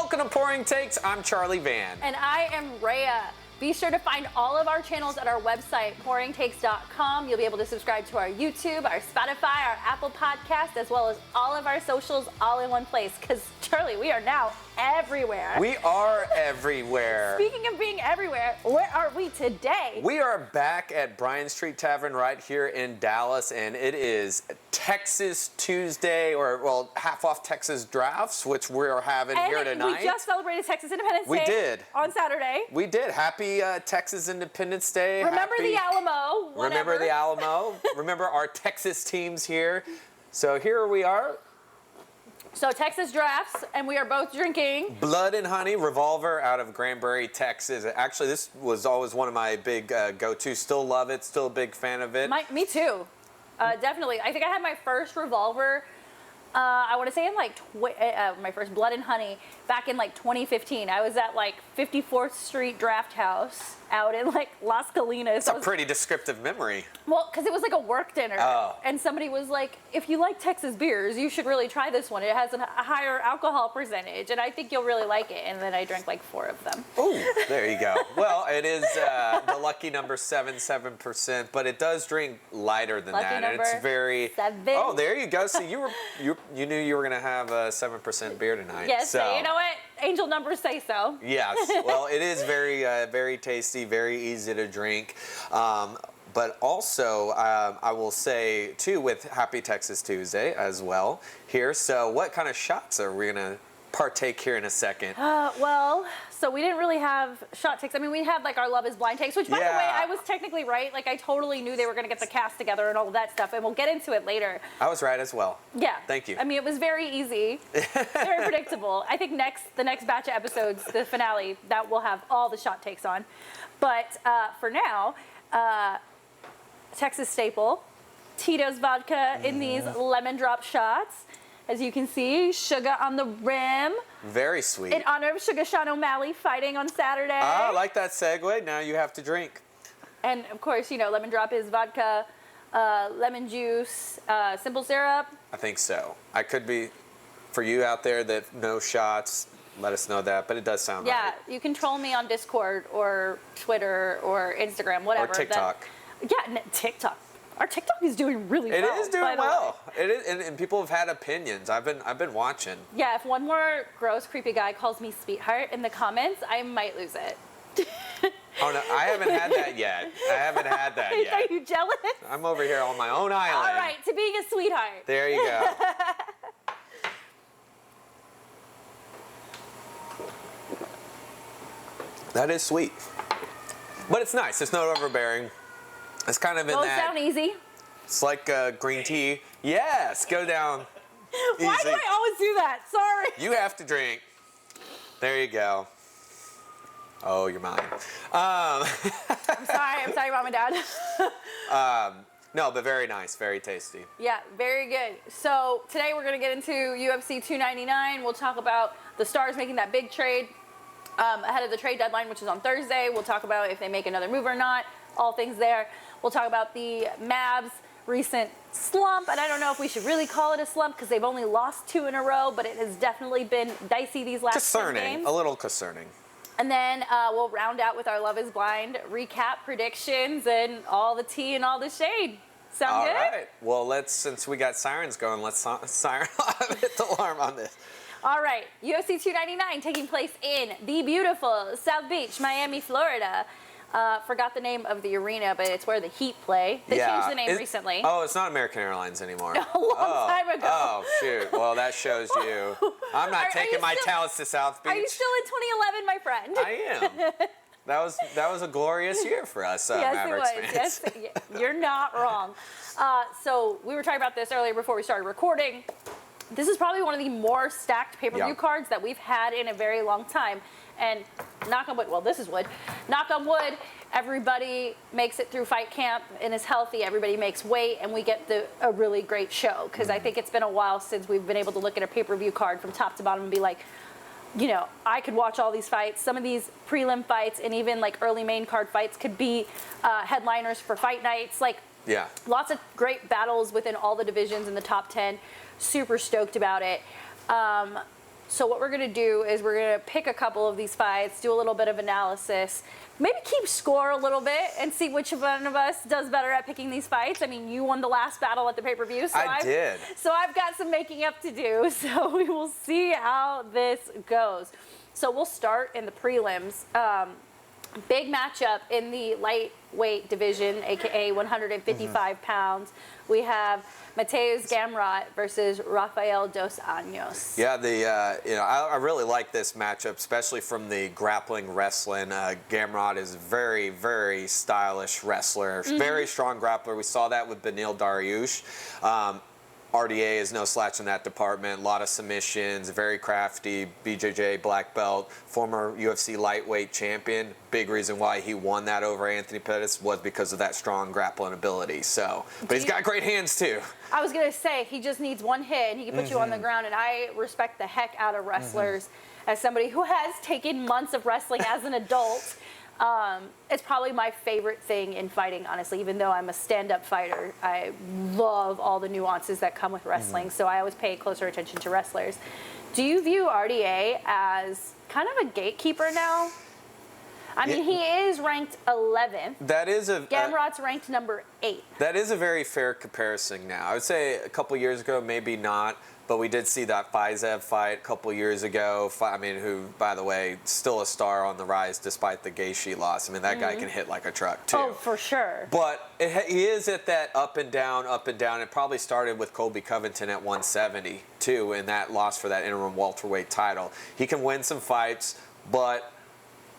Welcome to Pouring Takes. I'm Charlie Van. And I am Rayya. Be sure to find all of our channels at our website, pouringtakes.com. You'll be able to subscribe to our YouTube, our Spotify, our Apple Podcast, as well as all of our socials all in one place. Because, Charlie, we are now everywhere. We are everywhere. Speaking of being everywhere, where are we today? We are back at Bryan Street Tavern right here in Dallas, and it is Texas Tuesday, or, well, half off Texas drafts, which we're having here tonight. We just celebrated Texas Independence Day. We did. On Saturday. We did. Happy Texas Independence Day. Remember the Alamo. Whatever. Remember the Alamo. Remember our Texas teams here. So here we are. So Texas drafts, and we are both drinking Blood and Honey Revolver out of Granbury, Texas. Actually, this was always one of my big go-tos. Still love it. Still a big fan of it. Me too. Definitely. I think I had my first Revolver, I want to say in like, my first Blood and Honey back in like 2015. I was at like 54th Street Draft House out in like Las Colinas. That's a pretty descriptive memory. Well, because it was like a work dinner. Oh. And somebody was like, if you like Texas beers, you should really try this one. It has a higher alcohol percentage, and I think you'll really like it. And then I drank like 4 of them. Ooh, there you go. Well, it is the lucky number 7%, but it does drink lighter than Lucky that. number And it's very... 7. Oh, there you go. So you knew you were going to have a 7% beer tonight. Yes, so. you know what? Angel numbers say so. Yes. Well, it is very, very tasty, very easy to drink. But also, I will say, too, with Happy Texas Tuesday as well here. So what kind of shots are we going to partake here in a second? Well, so we didn't really have shot takes. I mean, we had like our Love is Blind takes, which, by the way, I was technically right. Like, I totally knew they were going to get the cast together and all of that stuff, and we'll get into it later. I was right as well. Yeah. Thank you. I mean, it was very easy, very predictable. I think the next batch of episodes, the finale, that we'll have all the shot takes on. But for now, Texas staple, Tito's vodka in these lemon drop shots. As you can see, sugar on the rim. Very sweet. In honor of Sugar Sean O'Malley fighting on Saturday. I like that segue. Now you have to drink. And of course, you know, lemon drop is vodka, lemon juice, simple syrup. I think so. I could be, for you out there that know shots, let us know that, but it does sound right. Yeah, you can troll me on Discord or Twitter or Instagram, whatever. Or TikTok. TikTok. Our TikTok is doing really well. It is doing well. It is, and people have had opinions. I've been watching. Yeah, if one more gross, creepy guy calls me sweetheart in the comments, I might lose it. Oh no, I haven't had that yet. Are you jealous? I'm over here on my own island. All right, to being a sweetheart. There you go. That is sweet, but it's nice. It's not overbearing. It's kind of in Goes that. down easy. It's like green tea. Yes, go down. Why do I always do that? Sorry. You have to drink. There you go. Oh, you're mine. I'm sorry, Mom and Dad. No, but very nice, very tasty. Yeah, very good. So today we're going to get into UFC 299. We'll talk about the Stars making that big trade ahead of the trade deadline, which is on Thursday. We'll talk about if they make another move or not, all things there. We'll talk about the Mavs' recent slump, and I don't know if we should really call it a slump because they've only lost 2 in a row, but it has definitely been dicey these last 10 games. A little concerning. And then we'll round out with our Love is Blind recap, predictions, and all the tea and all the shade. Sound good? All right. Well, since we got sirens going, let's hit the alarm on this. All right. UFC 299 taking place in the beautiful South Beach, Miami, Florida. Forgot the name of the arena, but it's where the Heat play. They changed the name recently. Oh, it's not American Airlines anymore. A long time ago. Oh, shoot. Well, that shows you. I'm not taking my talents to South Beach. Are you still in 2011, my friend? I am. That was a glorious year for us, Mavericks fans. Yes, you're not wrong. So we were talking about this earlier before we started recording. This is probably one of the more stacked pay-per-view cards that we've had in a very long time. And knock on wood, well, this is wood. Knock on wood, everybody makes it through fight camp and is healthy. Everybody makes weight, and we get a really great show. Because I think it's been a while since we've been able to look at a pay-per-view card from top to bottom and be like, you know, I could watch all these fights. Some of these prelim fights and even like early main card fights could be headliners for fight nights. Like, lots of great battles within all the divisions in the top 10. Super stoked about it. So what we're gonna do is we're gonna pick a couple of these fights, do a little bit of analysis, maybe keep score a little bit, and see which one of us does better at picking these fights. I mean, you won the last battle at the pay-per-view, so I did. So I've got some making up to do. So we will see how this goes. So we'll start in the prelims. Big matchup in the lightweight division, aka 155 pounds. We have Mateusz Gamrot versus Rafael dos Anjos. Yeah, I really like this matchup, especially from the grappling wrestling. Gamrot is a very, very stylish wrestler, very strong grappler. We saw that with Beneil Dariush. RDA is no slouch in that department. A lot of submissions, very crafty. BJJ black belt, former UFC lightweight champion. Big reason why he won that over Anthony Pettis was because of that strong grappling ability. So, but he's got great hands too. I was gonna say he just needs one hit and he can put you on the ground. And I respect the heck out of wrestlers. As somebody who has taken months of wrestling as an adult. It's probably my favorite thing in fighting, honestly. Even though I'm a stand-up fighter, I love all the nuances that come with wrestling, so I always pay closer attention to wrestlers. Do you view RDA as kind of a gatekeeper now? I mean, he is ranked 11th. That is Gamrot's ranked number 8. That is a very fair comparison now. I would say a couple years ago, maybe not. But we did see that Faizev fight a couple years ago. I mean, who, by the way, still a star on the rise despite the Gaethje loss. I mean, that guy can hit like a truck, too. Oh, for sure. But he is at that up and down, up and down. It probably started with Colby Covington at 170, too, in that loss for that interim welterweight title. He can win some fights, but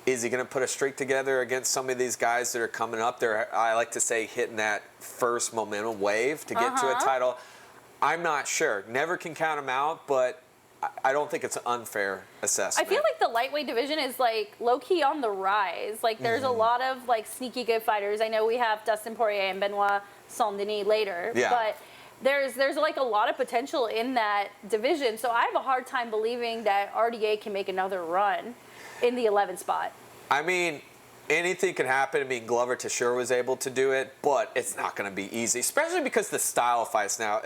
is he going to put a streak together against some of these guys that are coming up? They're, I like to say, hitting that first momentum wave to get to a title. I'm not sure. Never can count him out, but I don't think it's an unfair assessment. I feel like the lightweight division is like low-key on the rise. Like there's a lot of like sneaky good fighters. I know we have Dustin Poirier and Benoit Saint-Denis later, but there's like a lot of potential in that division. So I have a hard time believing that RDA can make another run in the 11th spot. I mean, anything can happen. I mean, Glover Teixeira was able to do it, but it's not going to be easy, especially because the style of fights now,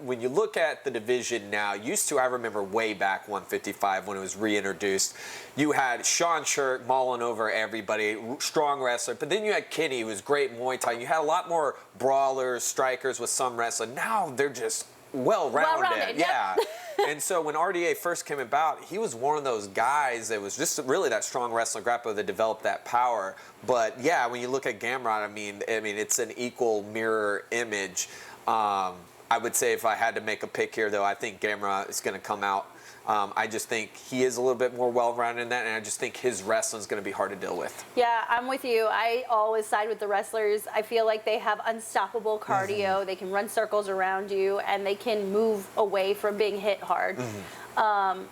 when you look at the division now, I remember way back 155 when it was reintroduced, you had Sean Shirk mauling over everybody, strong wrestler, but then you had Kenny, who was great Muay Thai. You had a lot more brawlers, strikers with some wrestling. Now they're just well-rounded. Yeah. And so when RDA first came about, he was one of those guys that was just really that strong wrestler grappler that developed that power. But yeah, when you look at Gamrot, I mean, it's an equal mirror image. I would say if I had to make a pick here, though, I think Gamrot is going to come out. I just think he is a little bit more well-rounded in that, and I just think his wrestling is going to be hard to deal with. Yeah, I'm with you. I always side with the wrestlers. I feel like they have unstoppable cardio. They can run circles around you, and they can move away from being hit hard. I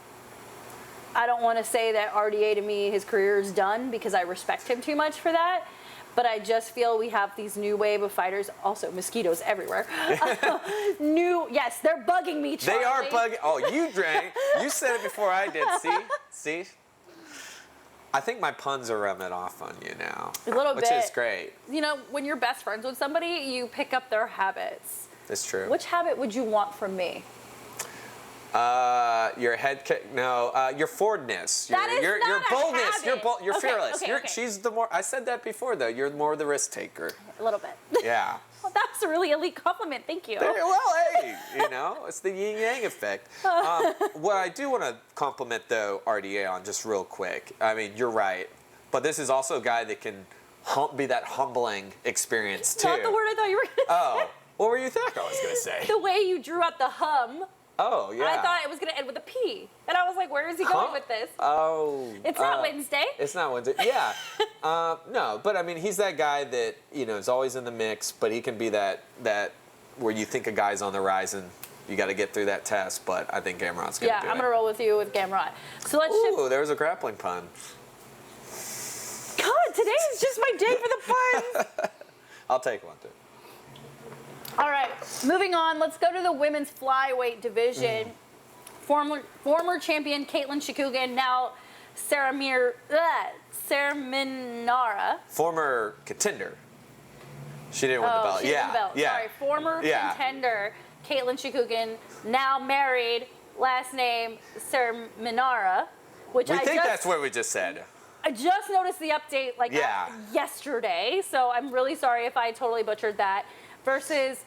don't want to say that RDA, to me, his career is done because I respect him too much for that. But I just feel we have these new wave of fighters. Also, mosquitoes everywhere. Yes, they're bugging me, Charlie. They are bugging. Oh, you drank. You said it before I did. See? I think my puns are rubbing off on you now. A little bit. Which is great. You know, when you're best friends with somebody, you pick up their habits. That's true. Which habit would you want from me? Your head kick. No, your forwardness. That is your not a boldness. habit. You're fearless. Okay. She's the more. I said that before though. You're more the risk taker. A little bit. Yeah. Well, that was a really elite compliment. Thank you. Well, hey, it's the yin yang effect. What I do want to compliment though RDA on just real quick. I mean, you're right, but this is also a guy that can be that humbling experience too. Not the word I thought you were going to say. What were you thinking I was going to say? The way you drew out the hum. Oh, yeah. I thought it was going to end with a P. And I was like, where is he going with this? Oh. It's not Wednesday. It's not Wednesday. Yeah. No, but I mean, he's that guy that, is always in the mix, but he can be that where you think a guy's on the rise and you got to get through that test, but I think Gamrot's going to do it. Yeah, I'm going to roll with you with Gamrot. So let's Ooh, there was a grappling pun. God, today is just my day for the puns. I'll take one, too. All right, moving on. Let's go to the women's flyweight division. Former champion Caitlin Chikugan, now Sarah Minara. Former contender. She didn't win the belt. She didn't win the belt. Yeah. Sorry, former contender Caitlin Chikugan, now married last name Serminara, which We think that's what we just said. I just noticed the update yesterday, so I'm really sorry if I totally butchered that. Versus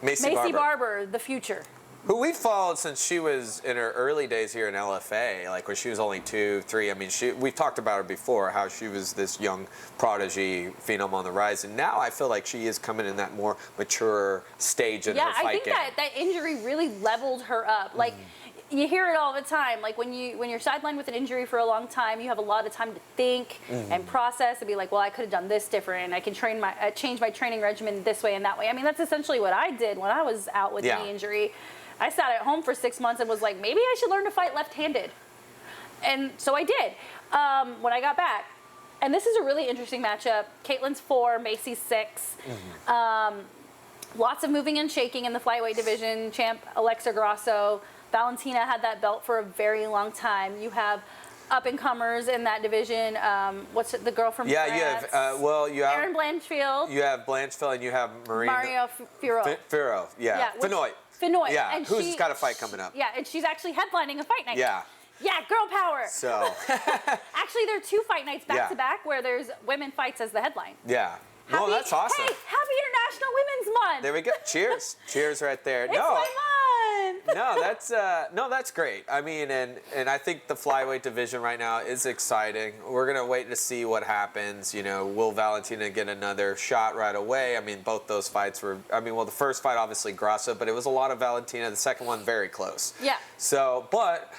Macy Barber, the future. Who we followed since she was in her early days here in LFA, like when she was only 2, 3. I mean, we've talked about her before, how she was this young prodigy phenom on the rise, and now I feel like she is coming in that more mature stage in her fight game. Yeah, I think that injury really leveled her up. Like, you hear it all the time. Like when you're sidelined with an injury for a long time, you have a lot of time to think and process and be like, well, I could have done this different. I can change my training regimen this way and that way. I mean, that's essentially what I did when I was out with knee injury. I sat at home for 6 months and was like, maybe I should learn to fight left-handed. And so I did when I got back. And this is a really interesting matchup. Caitlin's 4, Macy's 6. Lots of moving and shaking in the flyweight division. Champ Alexa Grasso. Valentina had that belt for a very long time. You have up-and-comers in that division. What's the girl from France? You have, you have Erin Blanchfield. You have Blanchfield and you have Mario Firo. Firo, Fenoy. Fenoy. Yeah, and who's got a fight coming up. Yeah, and she's actually headlining a fight night. Yeah. Yeah, girl power. So. Actually, there are 2 fight nights back-to-back where there's women fights as the headline. Yeah. No, that's awesome. Hey, happy International Women's Month. There we go. Cheers. Cheers right there. It's my month. That's great. I mean, and I think the flyweight division right now is exciting. We're gonna wait to see what happens. You know, will Valentina get another shot right away? I mean, both those fights were. I mean, well, the first fight obviously Grasso, but it was a lot of Valentina. The second one very close. Yeah. So, but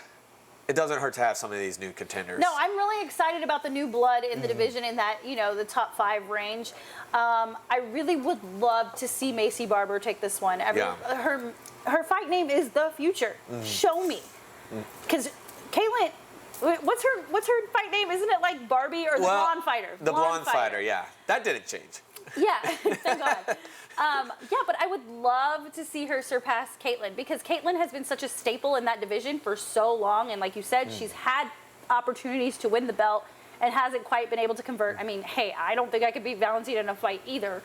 it doesn't hurt to have some of these new contenders. No, I'm really excited about the new blood in the division in that, the top 5 range. I really would love to see Macy Barber take this one. Her fight name is The Future. Show me. Because Caitlin, what's her fight name? Isn't it like Barbie or the Blonde Fighter? The Blonde Fighter, yeah. That didn't change. Yeah, thank God. But I would love to see her surpass Caitlin because Caitlin has been such a staple in that division for so long. And like you said, she's had opportunities to win the belt and hasn't quite been able to convert. I mean, hey, I don't think I could beat Valentina in a fight either.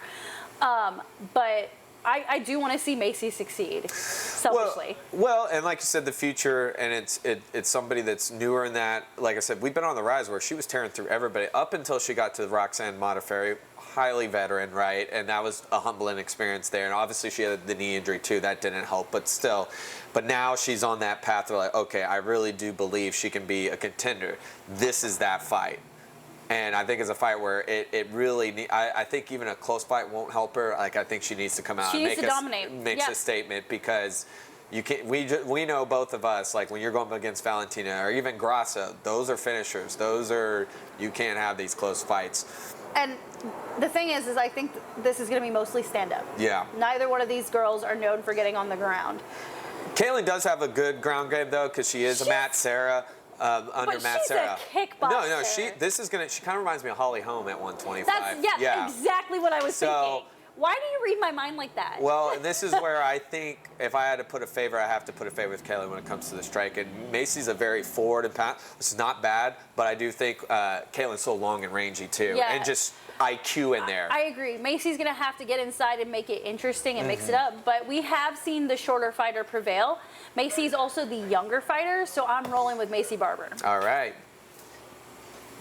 But I do want to see Macy succeed, selfishly. Well, and like you said, the future, and it's somebody that's newer in that. Like I said, we've been on the rise where she was tearing through everybody up until she got to Roxanne Modafferi, highly veteran, right? And that was a humbling experience there. And obviously she had the knee injury too. That didn't help, but still. But now she's on that path where like, okay, I really do believe she can be a contender. This is that fight. And I think it's a fight where it really I think even a close fight won't help her. Like I think she needs to come out and make a statement because you can we know both of us, like when you're going against Valentina or even Grasso, those are finishers. You can't have these close fights. And the thing is I think this is going to be mostly stand-up. Yeah. Neither one of these girls are known for getting on the ground. Caitlin does have a good ground game though, because she is a Matt Serra. Under Matt Serra. She's a kickboxer. No, she kind of reminds me of Holly Holm at 125. That's exactly what I was thinking. Why do you read my mind like that? Well, and this is where I think if I had to put a favor, I have to put a favor with Caitlin when it comes to the strike. And Macy's a very forward and pass. It's not bad, but I do think Caitlin's so long and rangy too, and just IQ in there. I agree. Macy's gonna have to get inside and make it interesting and mix it up. But we have seen the shorter fighter prevail. Macy's also the younger fighter, so I'm rolling with Macy Barber. All right.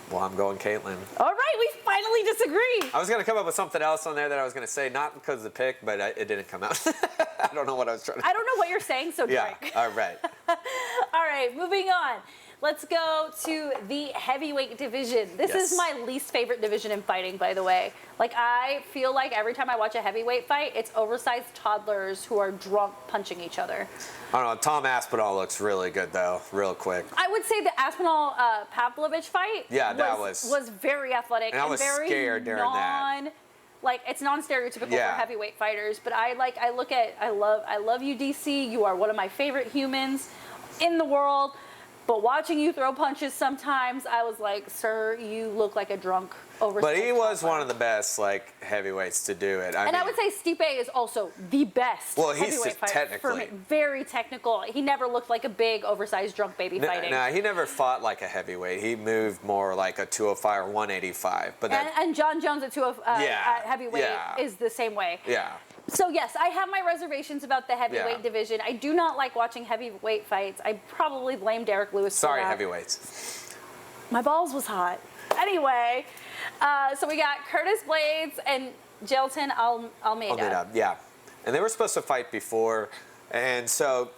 Well, I'm going Caitlin. All right, we finally disagree. I was going to come up with something else on there that I was going to say, not because of the pick, but it didn't come out. I don't know what I was trying to I don't know what you're saying, so drink. All right. All right, moving on. Let's go to the heavyweight division. This is my least favorite division in fighting, by the way. Like, I feel like every time I watch a heavyweight fight, it's oversized toddlers who are drunk punching each other. I don't know. Tom Aspinall looks really good, though, real quick. I would say the Aspinall-Pavlovich fight was very athletic and I was very scared during that. Like, it's non-stereotypical for heavyweight fighters, but I love you, DC. You are one of my favorite humans in the world. But watching you throw punches sometimes, I was like, sir, you look like a drunk oversized. But he was one of the best, heavyweights to do it. I would say Stipe is also the best heavyweight fighter. Technically. Very technical. He never looked like a big, oversized drunk baby fighting. No, he never fought like a heavyweight. He moved more like a 205 or 185. But and John Jones at heavyweight is the same way. Yeah. So yes, I have my reservations about the heavyweight division. I do not like watching heavyweight fights. I probably blame Derek Lewis for Sorry, that. heavyweights. My balls was hot. Anyway, so we got Curtis Blades and Jailton Almeida. Yeah. And they were supposed to fight before. And so,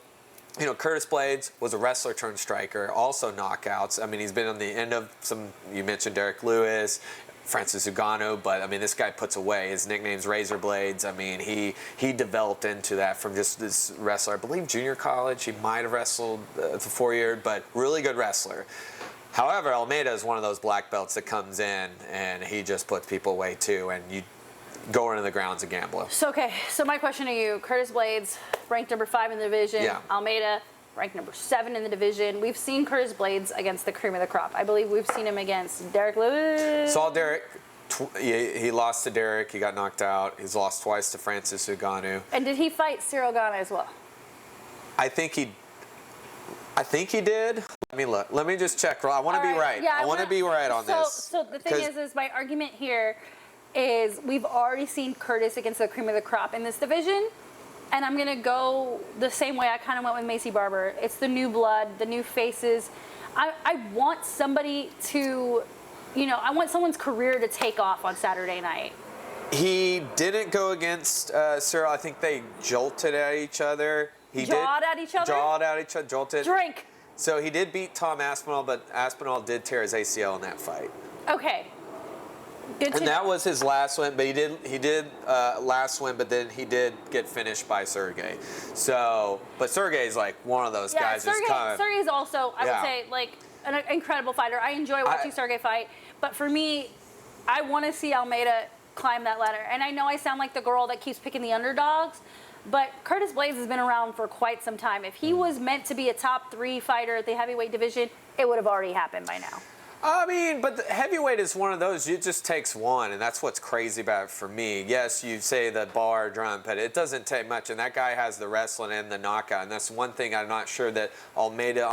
you know, Curtis Blades was a wrestler turned striker, also knockouts. I mean, he's been on the end of some, you mentioned Derek Lewis, Francis Ngannou, but I mean, this guy puts away. His nickname's Razor Blades. I mean, he developed into that from just this wrestler. I believe junior college, he might have wrestled for 4 years, but really good wrestler. However, Almeida is one of those black belts that comes in and he just puts people away too, and you go into the ground's a gambler. So, okay, so my question to you, Curtis Blades, ranked number 5 in the division. Yeah. Almeida, ranked number 7 in the division. We've seen Curtis Blades against the cream of the crop. I believe we've seen him against Derek Lewis. Saw Derek. He lost to Derek. He got knocked out. He's lost twice to Francis Ngannou. And did he fight Cyril Gane as well? I think he did. Let me look. Let me just check. I want to be right. Yeah, I want to be right on this. So the thing is my argument here is we've already seen Curtis against the cream of the crop in this division. And I'm going to go the same way I kind of went with Macy Barber. It's the new blood, the new faces. I want somebody to, you know, I want someone's career to take off on Saturday night. He didn't go against Cyril. I think they jolted at each other. Jawed at each other? Jawed at each other, jolted. Drink. So he did beat Tom Aspinall, but Aspinall did tear his ACL in that fight. Okay. Good to And that was his last win, but he did last win, but then he did get finished by Sergey. So, but Sergey's like one of those guys who's kind of... Sergey's also, I would say, like an incredible fighter. I enjoy watching Sergey fight, but for me, I want to see Almeida climb that ladder. And I know I sound like the girl that keeps picking the underdogs, but Curtis Blades has been around for quite some time. If he was meant to be a top 3 fighter at the heavyweight division, it would have already happened by now. I mean, but the heavyweight is one of those, it just takes one, and that's what's crazy about it for me. Yes, you say the bar drum, but it doesn't take much, and that guy has the wrestling and the knockout, and that's one thing I'm not sure that Almeida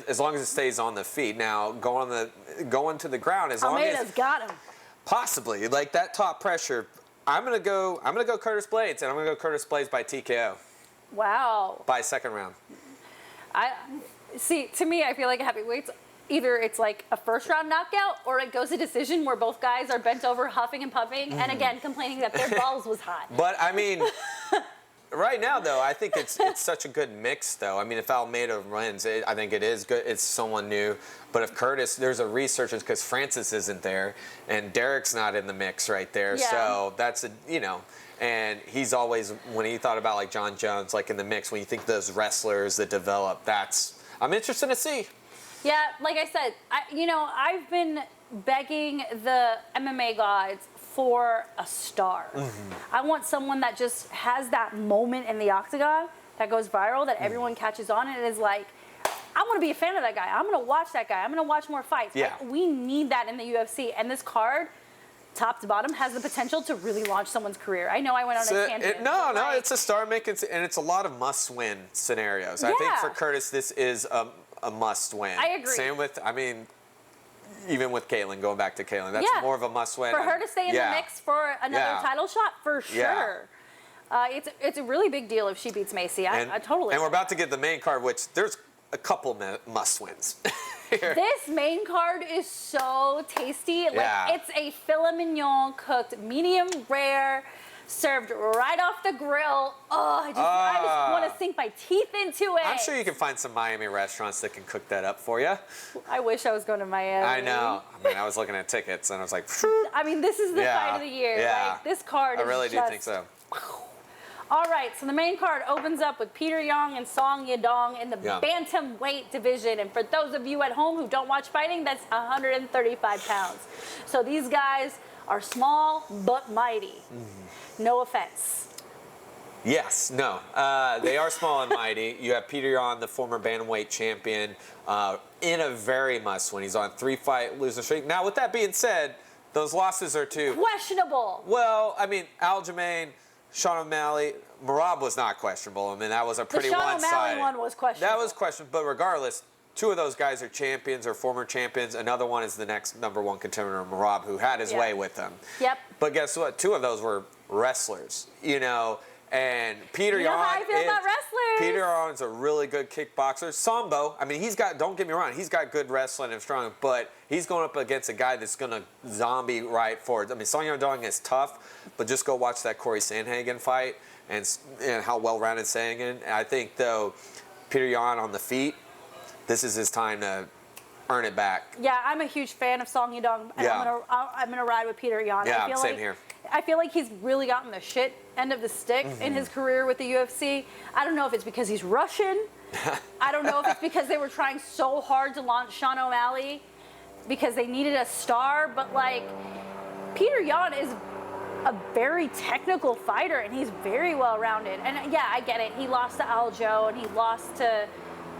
as long as it stays on the feet. Now, going to the ground, as long as Almeida's got him. Possibly, like that top pressure. I'm gonna go Curtis Blades, and I'm gonna go Curtis Blades by TKO. Wow. By second round. To me, I feel like heavyweights, either it's like a first round knockout or it goes to decision where both guys are bent over huffing and puffing and again complaining that their balls was hot. But I mean, right now though, I think it's such a good mix though. I mean, if Almeida wins, I think it is good. It's someone new. But if Curtis, there's a resurgence because Francis isn't there and Derek's not in the mix right there. Yeah. So that's and he's always, when he thought about like John Jones, like in the mix, when you think those wrestlers that develop, I'm interested to see. Yeah, like I said, I've been begging the MMA gods for a star. Mm-hmm. I want someone that just has that moment in the octagon that goes viral, that everyone catches on and is like, I want to be a fan of that guy. I'm going to watch that guy. I'm going to watch more fights. Yeah. We need that in the UFC. And this card, top to bottom, has the potential to really launch someone's career. I know I went on a tangent. No, it's a star making, and it's a lot of must-win scenarios. Yeah. I think for Curtis, this is a must-win. I agree. Same with, even with Caitlin, going back to Caitlin, that's more of a must-win. For her to stay in the mix for another title shot, for sure. Yeah. It's a really big deal if she beats Macy. I totally. And we're about to get the main card, which there's a couple must-wins. This main card is so tasty. It's a filet mignon cooked medium rare, served right off the grill. I just want to sink my teeth into it. I'm sure you can find some Miami restaurants that can cook that up for you. I wish I was going to Miami. I know. I was looking at tickets and I was like, this is the fight of the year. Yeah. Like, this card is I really do think so. All right, so the main card opens up with Peter Yan and Song Yadong in the bantamweight division. And for those of you at home who don't watch fighting, that's 135 pounds. So these guys are small but mighty. Mm-hmm. No offense. Yes, no. They are small and mighty. You have Peter Yan, the former bantamweight champion, in a very must-win. He's on 3-fight losing streak. Now, with that being said, those losses are too questionable. Well, Aljamain, Sean O'Malley, Merab was not questionable. That was a pretty one-sided. The Sean O'Malley one was questionable. That was questionable, but regardless, two of those guys are champions or former champions. Another one is the next #1 contender, Merab, who had his way with them. Yep. But guess what? Two of those were wrestlers, And Peter You know Yan how I feel about wrestlers. Peter Yan is a really good kickboxer. Sambo, I mean, don't get me wrong, he's got good wrestling and strong, but he's going up against a guy that's going to zombie right forward. I mean, Song Yadong is tough, but just go watch that Corey Sandhagen fight and how well-rounded Sandhagen. I think, though, Peter Yan on the feet, this is his time to earn it back. Yeah, I'm a huge fan of Song Yadong, and I'm gonna ride with Peter Yan. Yeah, same here. I feel like he's really gotten the shit end of the stick in his career with the UFC. I don't know if it's because he's Russian. I don't know if it's because they were trying so hard to launch Sean O'Malley because they needed a star, but like Peter Yan is a very technical fighter and he's very well rounded. And yeah, I get it. He lost to Aljo and he lost to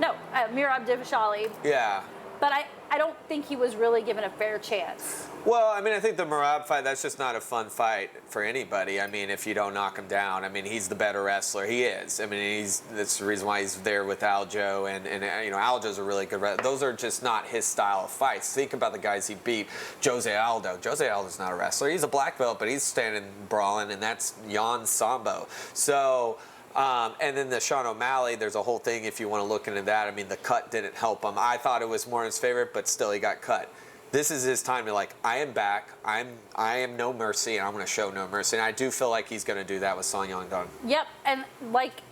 Merab Dvalishvili. Yeah. But I don't think he was really given a fair chance. Well, I mean, I think the Merab fight, that's just not a fun fight for anybody. I mean, if you don't knock him down, I mean, he's the better wrestler. He is. I mean, that's the reason why he's there with Aljo. And you know, Aljo's a really good wrestler. Those are just not his style of fights. Think about the guys he beat. Jose Aldo. Jose Aldo's not a wrestler. He's a black belt, but he's standing brawling, and that's Yan Sambo. So... and then the Sean O'Malley, there's a whole thing if you want to look into that. I mean, the cut didn't help him. I thought it was more in his favor, but still he got cut. This is his time to I am back. I am no mercy, and I'm going to show no mercy. And I do feel like he's going to do that with Song Yadong. Yep, and like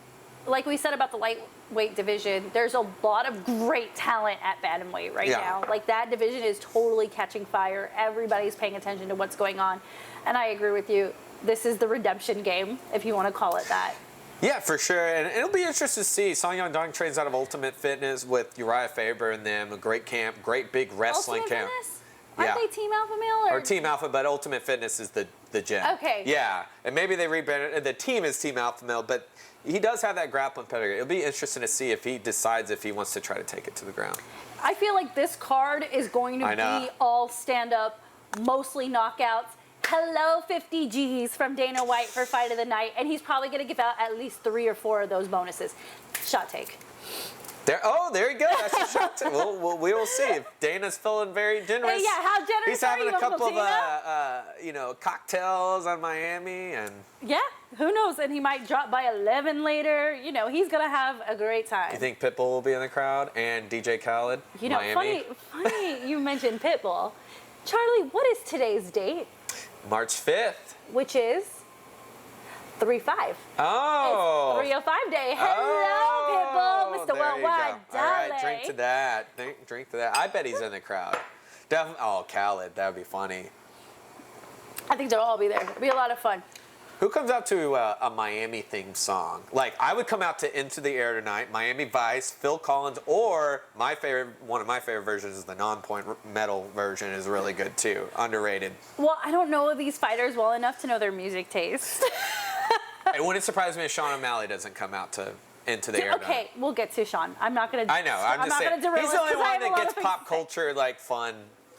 we said about the lightweight division, there's a lot of great talent at bantamweight right now. Like that division is totally catching fire. Everybody's paying attention to what's going on, and I agree with you. This is the redemption game, if you want to call it that. Yeah, for sure. And it'll be interesting to see. Song Yadong trains out of Ultimate Fitness with Uriah Faber and them. A great camp, great big wrestling Ultimate camp. Fitness? Aren't they Team Alpha Male? Or Team Alpha, but Ultimate Fitness is the gym. Okay. Yeah, and maybe they rebranded. The team is Team Alpha Male, but he does have that grappling pedigree. It'll be interesting to see if he decides if he wants to try to take it to the ground. I feel like this card is going to be all stand-up, mostly knockouts. Hello, 50 G's from Dana White for Fight of the Night, and he's probably going to give out at least 3 or 4 of those bonuses. Shot take. There you go. That's a shot take. We will see if Dana's feeling very generous. Hey, yeah, how generous He's are having you, a couple Uncle of cocktails on Miami, and yeah, who knows? And he might drop by 11 later. You know, he's gonna have a great time. You think Pitbull will be in the crowd and DJ Khaled? You know, Miami? funny you mentioned Pitbull. Charlie, what is today's date? March 5th. Which is 3/5. Oh. It's 305 day. Hello, Pitbull, Mr. There Worldwide. you go. All right, drink to that. Drink to that. I bet he's in the crowd. Definitely. Oh, Khaled. That would be funny. I think they'll all be there. It'll be a lot of fun. Who comes out to a Miami themed song? Like, I would come out to Into the Air Tonight, Miami Vice, Phil Collins, or one of my favorite versions is the non-point metal version is really good too. Underrated. Well, I don't know these fighters well enough to know their music taste. It wouldn't surprise me if Sean O'Malley doesn't come out to Into the Air Tonight. Okay, we'll get to Sean. I'm not gonna. I know. I'm just saying. Gonna He's the only one that gets pop culture. culture like fun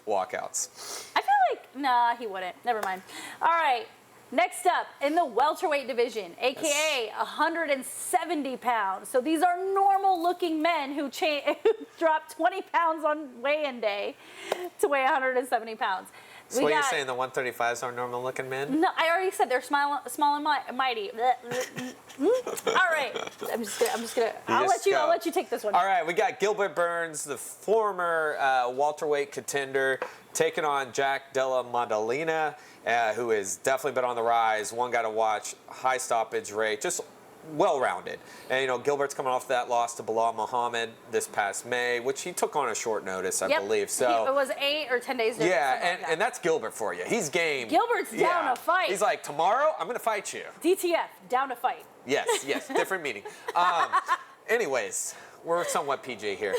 walkouts. I feel like nah, he wouldn't. Never mind. All right. Next up, in the welterweight division, a.k.a. 170 pounds. So these are normal-looking men who drop 20 pounds on weigh-in day to weigh 170 pounds. So what you're saying, the 135s are normal-looking men? No, I already said they're small and mighty. All right, I'm just gonna. I'll let you take this one. All right, we got Gilbert Burns, the former welterweight contender, taking on Jack Della Maddalena, who has definitely been on the rise. One guy to watch, high stoppage rate, just well-rounded. And, you know, Gilbert's coming off that loss to Bilal Muhammad this past May, which he took on a short notice, I believe. So it was 8 or 10 days. Yeah, and that's Gilbert for you. He's game. Gilbert's down to fight. He's like, tomorrow, I'm going to fight you. DTF, down to fight. Yes, different meaning. Anyways, we're somewhat PG here.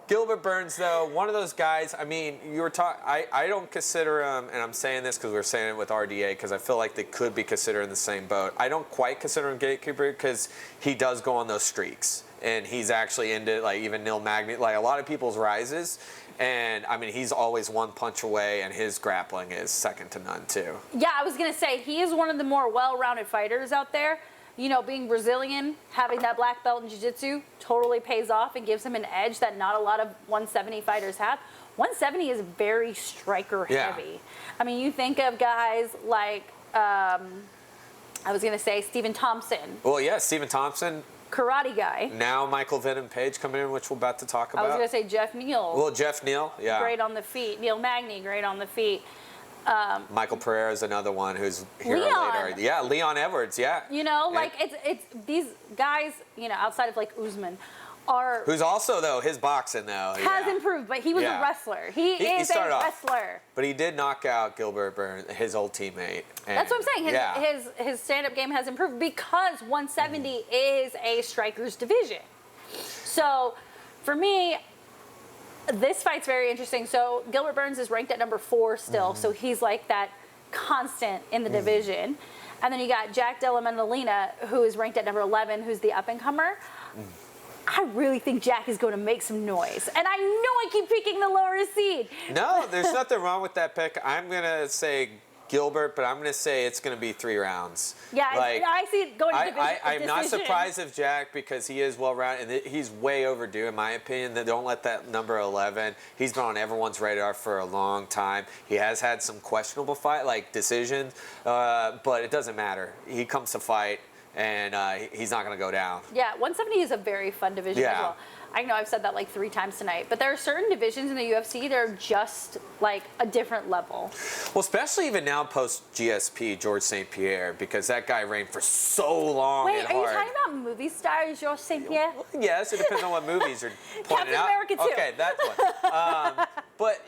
Gilbert Burns, though, one of those guys, I mean, you were talking, I don't consider him, and I'm saying this because we're saying it with RDA, because I feel like they could be considered in the same boat. I don't quite consider him gatekeeper because he does go on those streaks, and he's actually into, like, even Neil Magny, like, a lot of people's rises, and, I mean, he's always one punch away, and his grappling is second to none, too. Yeah, I was going to say, he is one of the more well-rounded fighters out there. You know, being Brazilian, having that black belt in jiu-jitsu totally pays off and gives him an edge that not a lot of 170 fighters have. 170 is very striker heavy. I mean, you think of guys like I was gonna say Stephen Thompson, Well, yeah, Stephen Thompson. karate guy. Now Michael Venom Page coming in, which we're about to talk I about. was gonna say Jeff Neal. Well, Jeff Neal, yeah. Great on the feet. Neil Magny, great on the feet. Michael Pereira is another one who's here Leon. later. Yeah, Leon Edwards, yeah. You know, And- like it's these guys, you know, outside of like Usman, are Who's also, though, his boxing, though. has yeah. improved, but he was Yeah. a wrestler. He is a started off. wrestler. But he did knock out Gilbert Burns, his old teammate. And That's what I'm saying. yeah. His stand-up game has improved because 170 is a striker's division. So, for me, this fight's very interesting. So Gilbert Burns is ranked at number 4 still, so he's like that constant in the division. And then you got Jack Della Maddalena, who is ranked at number 11, who's the up-and-comer. I really think Jack is going to make some noise. And I know I keep picking the lower seed. No, there's nothing wrong with that pick. I'm going to say Gilbert, but I'm going to say it's going to be 3 rounds. Yeah, I see it going to division. I'm not surprised if Jack, because he is well-rounded, and he's way overdue, in my opinion. That don't let that number 11. He's been on everyone's radar for a long time. He has had some questionable decisions, but it doesn't matter. He comes to fight, and he's not going to go down. Yeah, 170 is a very fun division as Yeah. well. I know I've said that like 3 times tonight, but there are certain divisions in the UFC that are just like a different level. Well, especially even now post GSP, George St. Pierre, because that guy reigned for so long Wait, and are you hard. talking about movie star Georges St. Pierre? Yes, it depends on what movies you're pointing Captain out. America 2. Okay, that's one. But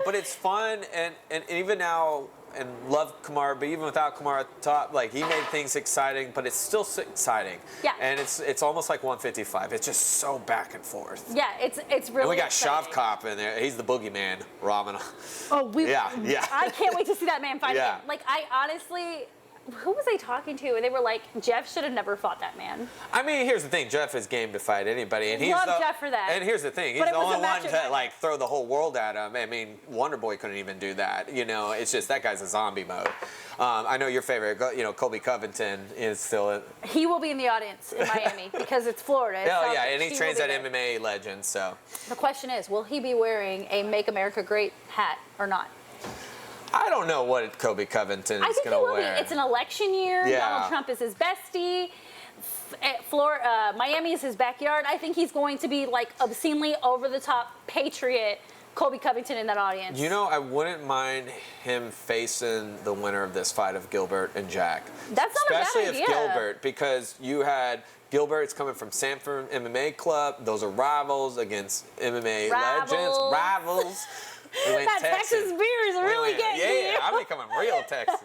but it's fun, and even now, and love Kamara, but even without Kamara at the top, like he made things exciting, but it's still exciting. Yeah. And it's almost like 155. It's just so back and forth. Yeah, it's really And we got exciting. Shavkop in there. He's the boogeyman, Ramen. Oh, Yeah. I can't wait to see that man fight Yeah. again. Like, I honestly, who was I talking to? And they were like, Jeff should have never fought that man. I mean, here's the thing. Jeff is game to fight anybody, and he's Love Jeff for that. And here's the thing. He's But it the was a only one match to of- like throw the whole world at him. I mean, Wonder Boy couldn't even do that. It's just that guy's a zombie mode. I know your favorite. Colby Covington is still. He will be in the audience in Miami because it's Florida. It's Oh South yeah, Beach. and he will trains be at there. MMA Legends. So The question is, will he be wearing a Make America Great hat or not? I don't know what Colby Covington I is think he going to will wear. be. It's an election year. Yeah. Donald Trump is his bestie. Miami is his backyard. I think he's going to be like obscenely over the top patriot Colby Covington in that audience. I wouldn't mind him facing the winner of this fight of Gilbert and Jack. That's not a bad Especially idea. if Gilbert, because you had Gilbert's coming from Sanford MMA Club. Those are rivals against MMA legends. Rivals. We went that Texas beer is really getting to you. Yeah, I'm becoming real Texas.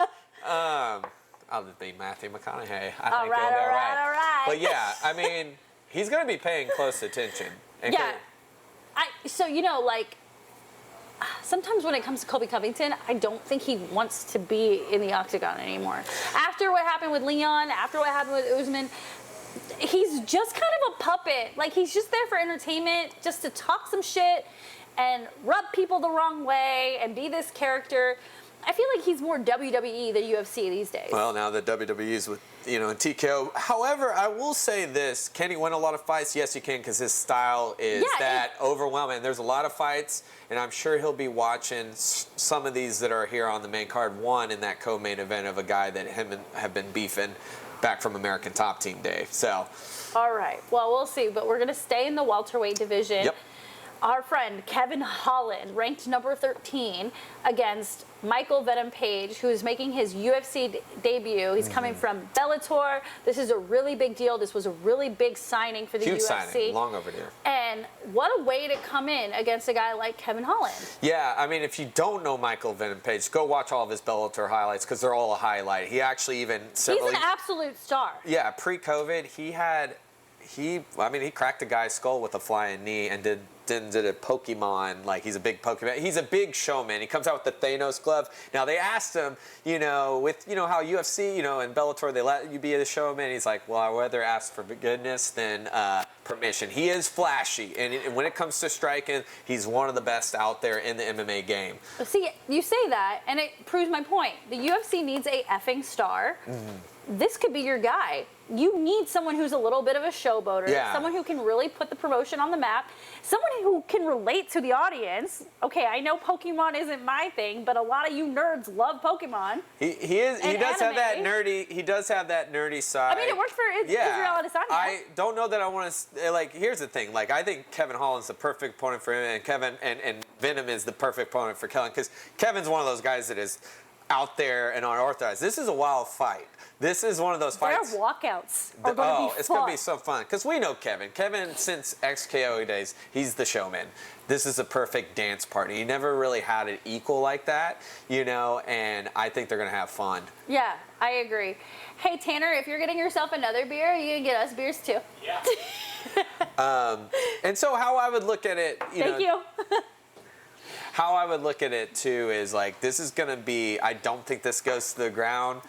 I'll just be Matthew McConaughey. I All think right, it'll be all right, all right. But yeah, I mean, he's going to be paying close attention. And Yeah. Sometimes when it comes to Colby Covington, I don't think he wants to be in the octagon anymore. After what happened with Leon, after what happened with Usman, he's just kind of a puppet. Like, he's just there for entertainment, just to talk some shit and rub people the wrong way and be this character. I feel like he's more WWE than UFC these days. Well, now the WWE's with, TKO. However, I will say this. Can he win a lot of fights? Yes, he can, because his style is overwhelming. There's a lot of fights, and I'm sure he'll be watching some of these that are here on the main card. One in that co-main event of a guy that him and have been beefing back from American Top Team Day. So, all right. Well, we'll see. But we're going to stay in the welterweight division. Yep. Our friend Kevin Holland, ranked number 13, against Michael Venom Page, who is making his UFC debut. He's coming from Bellator. This is a really big deal. This was a really big signing for the huge UFC. signing, long overdue. And what a way to come in against a guy like Kevin Holland. Yeah, I mean, if you don't know Michael Venom Page, go watch all of his Bellator highlights, because they're all a highlight. He actually even He's an absolute star. Yeah, pre-COVID, he cracked a guy's skull with a flying knee and did a Pokemon, like he's a big Pokemon. He's a big showman. He comes out with the Thanos glove. Now they asked him, with how UFC, and Bellator, they let you be a showman. He's like, well, I'd rather ask for goodness than permission. He is flashy, and when it comes to striking, he's one of the best out there in the MMA game. But see, you say that, and it proves my point. The UFC needs a effing star. This could be your guy. You need someone who's a little bit of a showboater, someone who can really put the promotion on the map, someone who can relate to the audience. Okay, I know Pokemon isn't my thing, but a lot of you nerds love Pokemon. He does have that nerdy. He does have that nerdy side. I mean, it worked for Israel Adesanya. I don't know that I want to like. Here's the thing. Like, I think Kevin Holland's the perfect opponent for him, and Kevin and Venom is the perfect opponent for Kellen, because Kevin's one of those guys that is out there and unorthodox. This is a wild fight. This is one of those fights. Their walkouts are going to be fun. It's going to be so fun, because we know Kevin. Kevin, since XKO days, he's the showman. This is a perfect dance party. He never really had an equal like that, you know, and I think they're going to have fun. Yeah, I agree. Hey, Tanner, if you're getting yourself another beer, you can get us beers too. Yeah. And so how I would look at it, Thank you. how I would look at it too is like, this is going to be, I don't think this goes to the ground.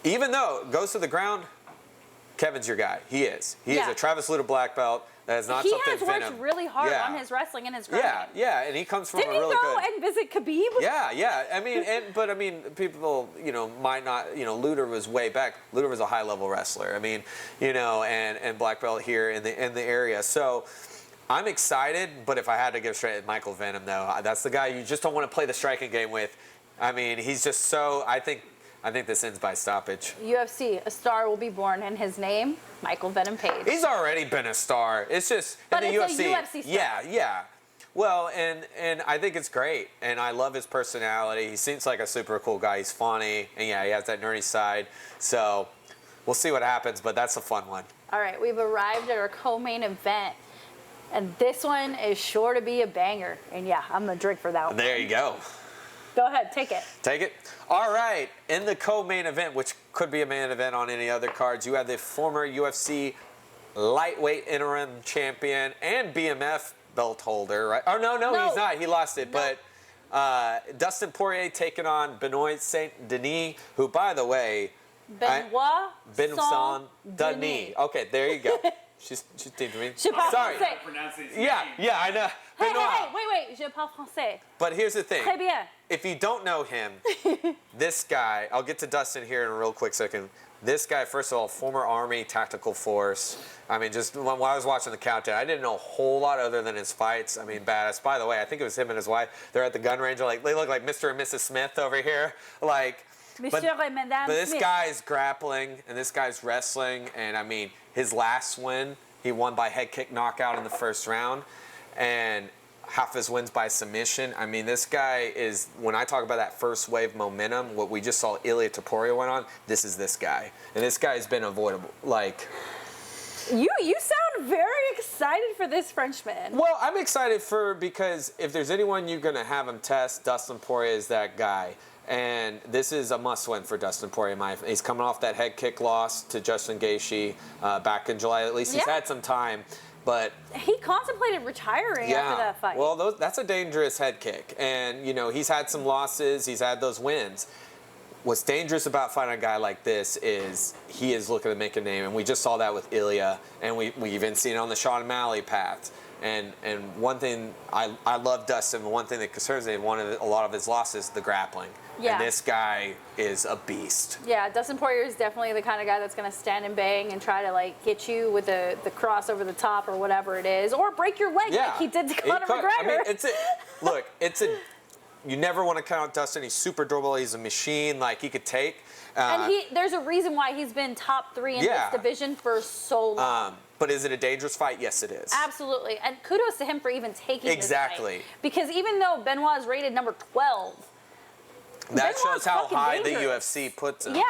Even though it goes to the ground, Kevin's your guy. He is. He is a Travis Lutter black belt. That is not something He has worked really hard on his wrestling and his grinding. Yeah, and he comes from Didn't a really he go good. and visit Khabib? Yeah. I mean, people, might not, Lutter was way back. Lutter was a high-level wrestler. I mean, and black belt here in the area. So I'm excited, but if I had to give straight at Michael Venom, though, that's the guy you just don't want to play the striking game with. I mean, he's just so. I think this ends by stoppage. UFC, a star will be born, and his name, Michael Venom Page. He's already been a star. It's just but in the it's UFC. A UFC star. Yeah. Well, and I think it's great, and I love his personality. He seems like a super cool guy. He's funny, and he has that nerdy side. So we'll see what happens, but that's a fun one. All right, we've arrived at our co-main event, and this one is sure to be a banger. And yeah, I'm gonna drink for that one. There you go. Go ahead, take it. Take it. All right, in the co-main event, which could be a main event on any other cards, you have the former UFC lightweight interim champion and BMF belt holder, right? Oh, no, he's not. He lost it. No. But Dustin Poirier taking on Benoit Saint-Denis, who, by the way... Benoit Saint-Denis. Okay, there you go. She's teaching me. Sorry. Yeah, I know. Hey, wait. Je parle français. But here's the thing. Très bien. If you don't know him, this guy, I'll get to Dustin here in a real quick second. This guy, first of all, former Army Tactical Force. I mean, just when I was watching the countdown, I didn't know a whole lot other than his fights. I mean, badass. By the way, I think it was him and his wife. They're at the gun range. They look like Mr. and Mrs. Smith over here. But this guy's grappling and this guy's wrestling. And, I mean, his last win, he won by head kick knockout in the first round. And half his wins by submission. I mean, this guy is, when I talk about that first wave momentum, what we just saw Ilia Topuria went on, this is this guy. And this guy's been avoidable. You sound very excited for this Frenchman. Well, I'm excited because if there's anyone you're going to have him test, Dustin Poirier is that guy. And this is a must-win for Dustin Poirier. He's coming off that head kick loss to Justin Gaethje back in July. At least he's had some time. But he contemplated retiring after that fight. Well, that's a dangerous head kick. And, he's had some losses. He's had those wins. What's dangerous about fighting a guy like this is he is looking to make a name. And we just saw that with Ilia. And we even seen it on the Sean O'Malley path. And one thing, I love Dustin. One thing that concerns me, a lot of his losses, the grappling. Yeah. And this guy is a beast. Yeah, Dustin Poirier is definitely the kind of guy that's going to stand and bang and try to get you with the cross over the top or whatever it is, or break your leg like he did to Conor McGregor. I mean, you never want to count out Dustin. He's super durable. He's a machine. He could take. And there's a reason why he's been top 3 in this division for so long. But is it a dangerous fight? Yes, it is. Absolutely. And kudos to him for even taking this fight. Because even though Benoit is rated number 12, that shows how high the UFC puts him. Yeah.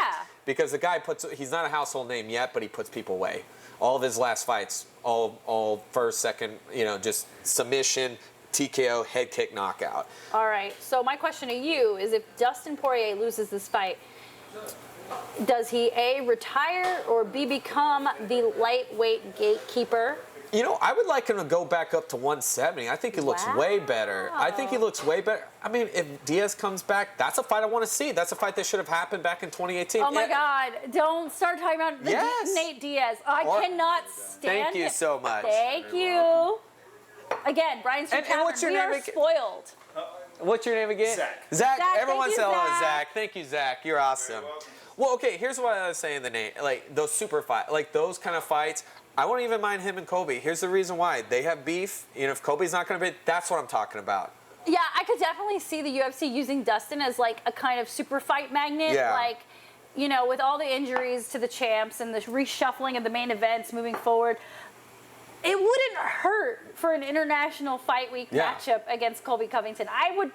Because the guy he's not a household name yet, but he puts people away. All of his last fights, all first, second, just submission, TKO, head kick, knockout. All right. So my question to you is, if Dustin Poirier loses this fight, does he A, retire, or B, become the lightweight gatekeeper You know, I would like him to go back up to 170. I think he looks way better. I think he looks way better. I mean, if Diaz comes back, that's a fight I want to see. That's a fight that should have happened back in 2018. Oh my God! Don't start talking about Nate Diaz. I cannot stand. Thank you so much. Thank you. Again, Bryan Street Tavern. What's your name? Spoiled. What's your name again? Zach. Everyone say hello to Zach. Zach. Thank you, Zach. You're awesome. Well, okay, here's what I was saying, the Nate. Like, those super fights, like those kind of fights, I won't even mind him and Kobe. Here's the reason why. They have beef. You know, if Kobe's not going to be, that's what I'm talking about. Yeah, I could definitely see the UFC using Dustin as like a kind of super fight magnet. Yeah. Like, you know, with all the injuries to the champs and the reshuffling of the main events moving forward, it wouldn't hurt for an international fight week matchup against Colby Covington. I would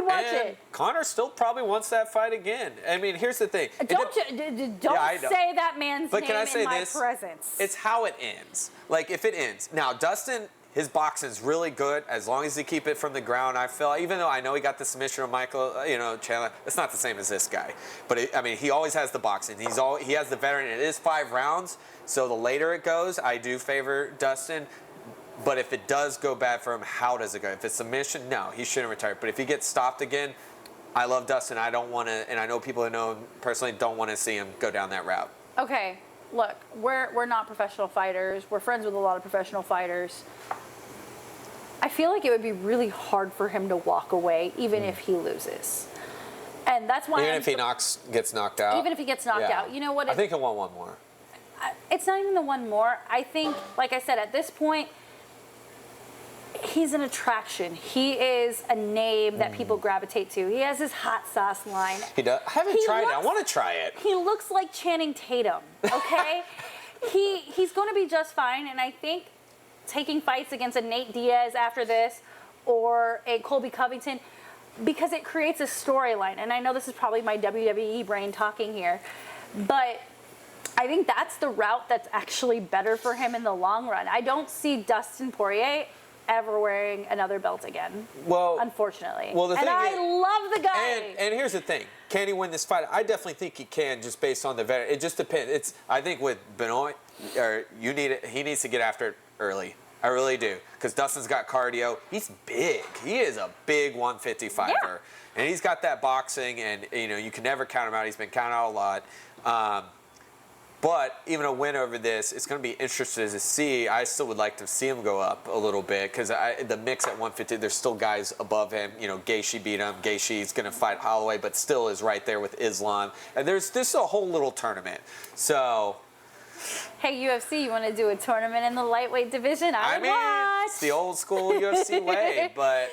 watch it. Connor still probably wants that fight again. I mean, here's the thing. Don't say that man's name in my presence. It's how it ends. Like, if it ends. Now, Dustin, his boxing's really good as long as he keep it from the ground. I feel, even though I know he got the submission of Michael, Chandler, it's not the same as this guy. But I mean, he always has the boxing. He has the veteran. It is 5 rounds, so the later it goes, I do favor Dustin. But if it does go bad for him, how does it go? If it's submission, no, he shouldn't retire. But if he gets stopped again, I love Dustin. I don't want to, and I know people who know him personally don't want to see him go down that route. Okay, look, we're not professional fighters. We're friends with a lot of professional fighters. I feel like it would be really hard for him to walk away, even if he loses. And that's why if he gets knocked out? Even if he gets knocked out. You know what? I think he'll want one more. It's not even the one more. I think, like I said, at this point, he's an attraction. He is a name that people gravitate to. He has his hot sauce line. He does. I haven't tried it. I want to try it. He looks like Channing Tatum, okay? He's going to be just fine, and I think taking fights against a Nate Diaz after this or a Colby Covington, because it creates a storyline. And I know this is probably my WWE brain talking here, but I think that's the route that's actually better for him in the long run. I don't see Dustin Poirier ever wearing another belt again. Well, unfortunately. Well, the thing I love the guy. And here's the thing: can he win this fight? I definitely think he can, just based on the veteran. It just depends. I think with Benoit, he needs to get after it early. I really do, because Dustin's got cardio. He's big. He is a big 150 fighter, and he's got that boxing, and you can never count him out. He's been counted out a lot. But even a win over this, it's going to be interesting to see. I still would like to see him go up a little bit, because the mix at 150, there's still guys above him. Gaethje beat him. Gaethje's going to fight Holloway, but still is right there with Islam. And there's a whole little tournament. So, hey, UFC, you want to do a tournament in the lightweight division? I mean, watch. It's the old school UFC way, but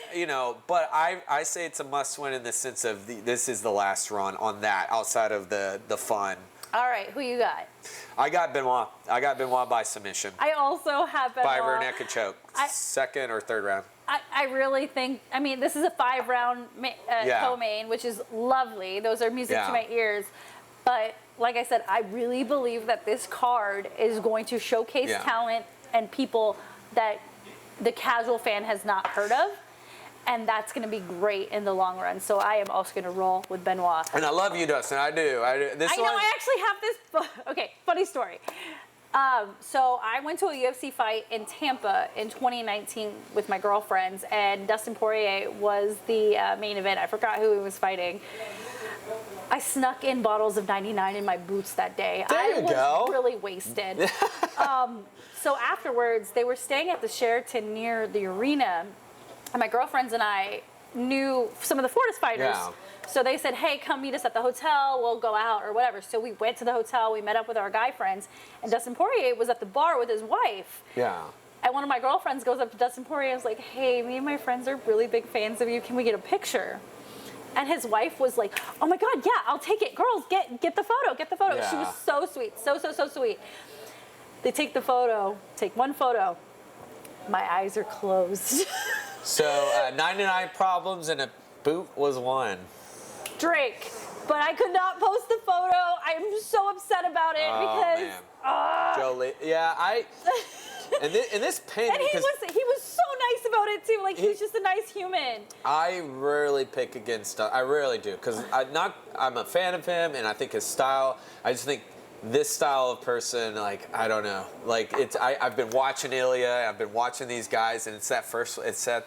I say it's a must win in the sense of this is the last run on that, outside of the fun. All right, who you got? I got Benoit. I got Benoit by submission. I also have Benoit. By rear naked choke. Second or third round. I really think, this is a 5-round co-main, which is lovely. Those are music to my ears. But like I said, I really believe that this card is going to showcase talent and people that the casual fan has not heard of. And that's going to be great in the long run. So I am also going to roll with Benoit. And I love you, Dustin. I do. I actually have this. Okay, funny story. So I went to a UFC fight in Tampa in 2019 with my girlfriends, and Dustin Poirier was the main event. I forgot who he was fighting. I snuck in bottles of 99 in my boots that day. I was really wasted. So afterwards, they were staying at the Sheraton near the arena. And my girlfriends and I knew some of the Fortis fighters. Yeah. So they said, hey, come meet us at the hotel. We'll go out or whatever. So we went to the hotel. We met up with our guy friends. And Dustin Poirier was at the bar with his wife. Yeah. And one of my girlfriends goes up to Dustin Poirier and was like, hey, me and my friends are really big fans of you. Can we get a picture? And his wife was like, oh, my God, yeah, I'll take it. Girls, get the photo. Get the photo. Yeah. She was so sweet. So sweet. They take the photo. Take one photo. My eyes are closed. So 99 problems and a boot was one. Drake. But I could not post the photo. I'm so upset about it because. Jolie. Yeah, and this pain. And he was so nice about it too. Like he's just a nice human. I rarely pick against. I rarely do, because I'm a fan of him, and I think his style. I just think this style of person, like, I don't know. Like, I've been watching Ilya, I've been watching these guys, and it's at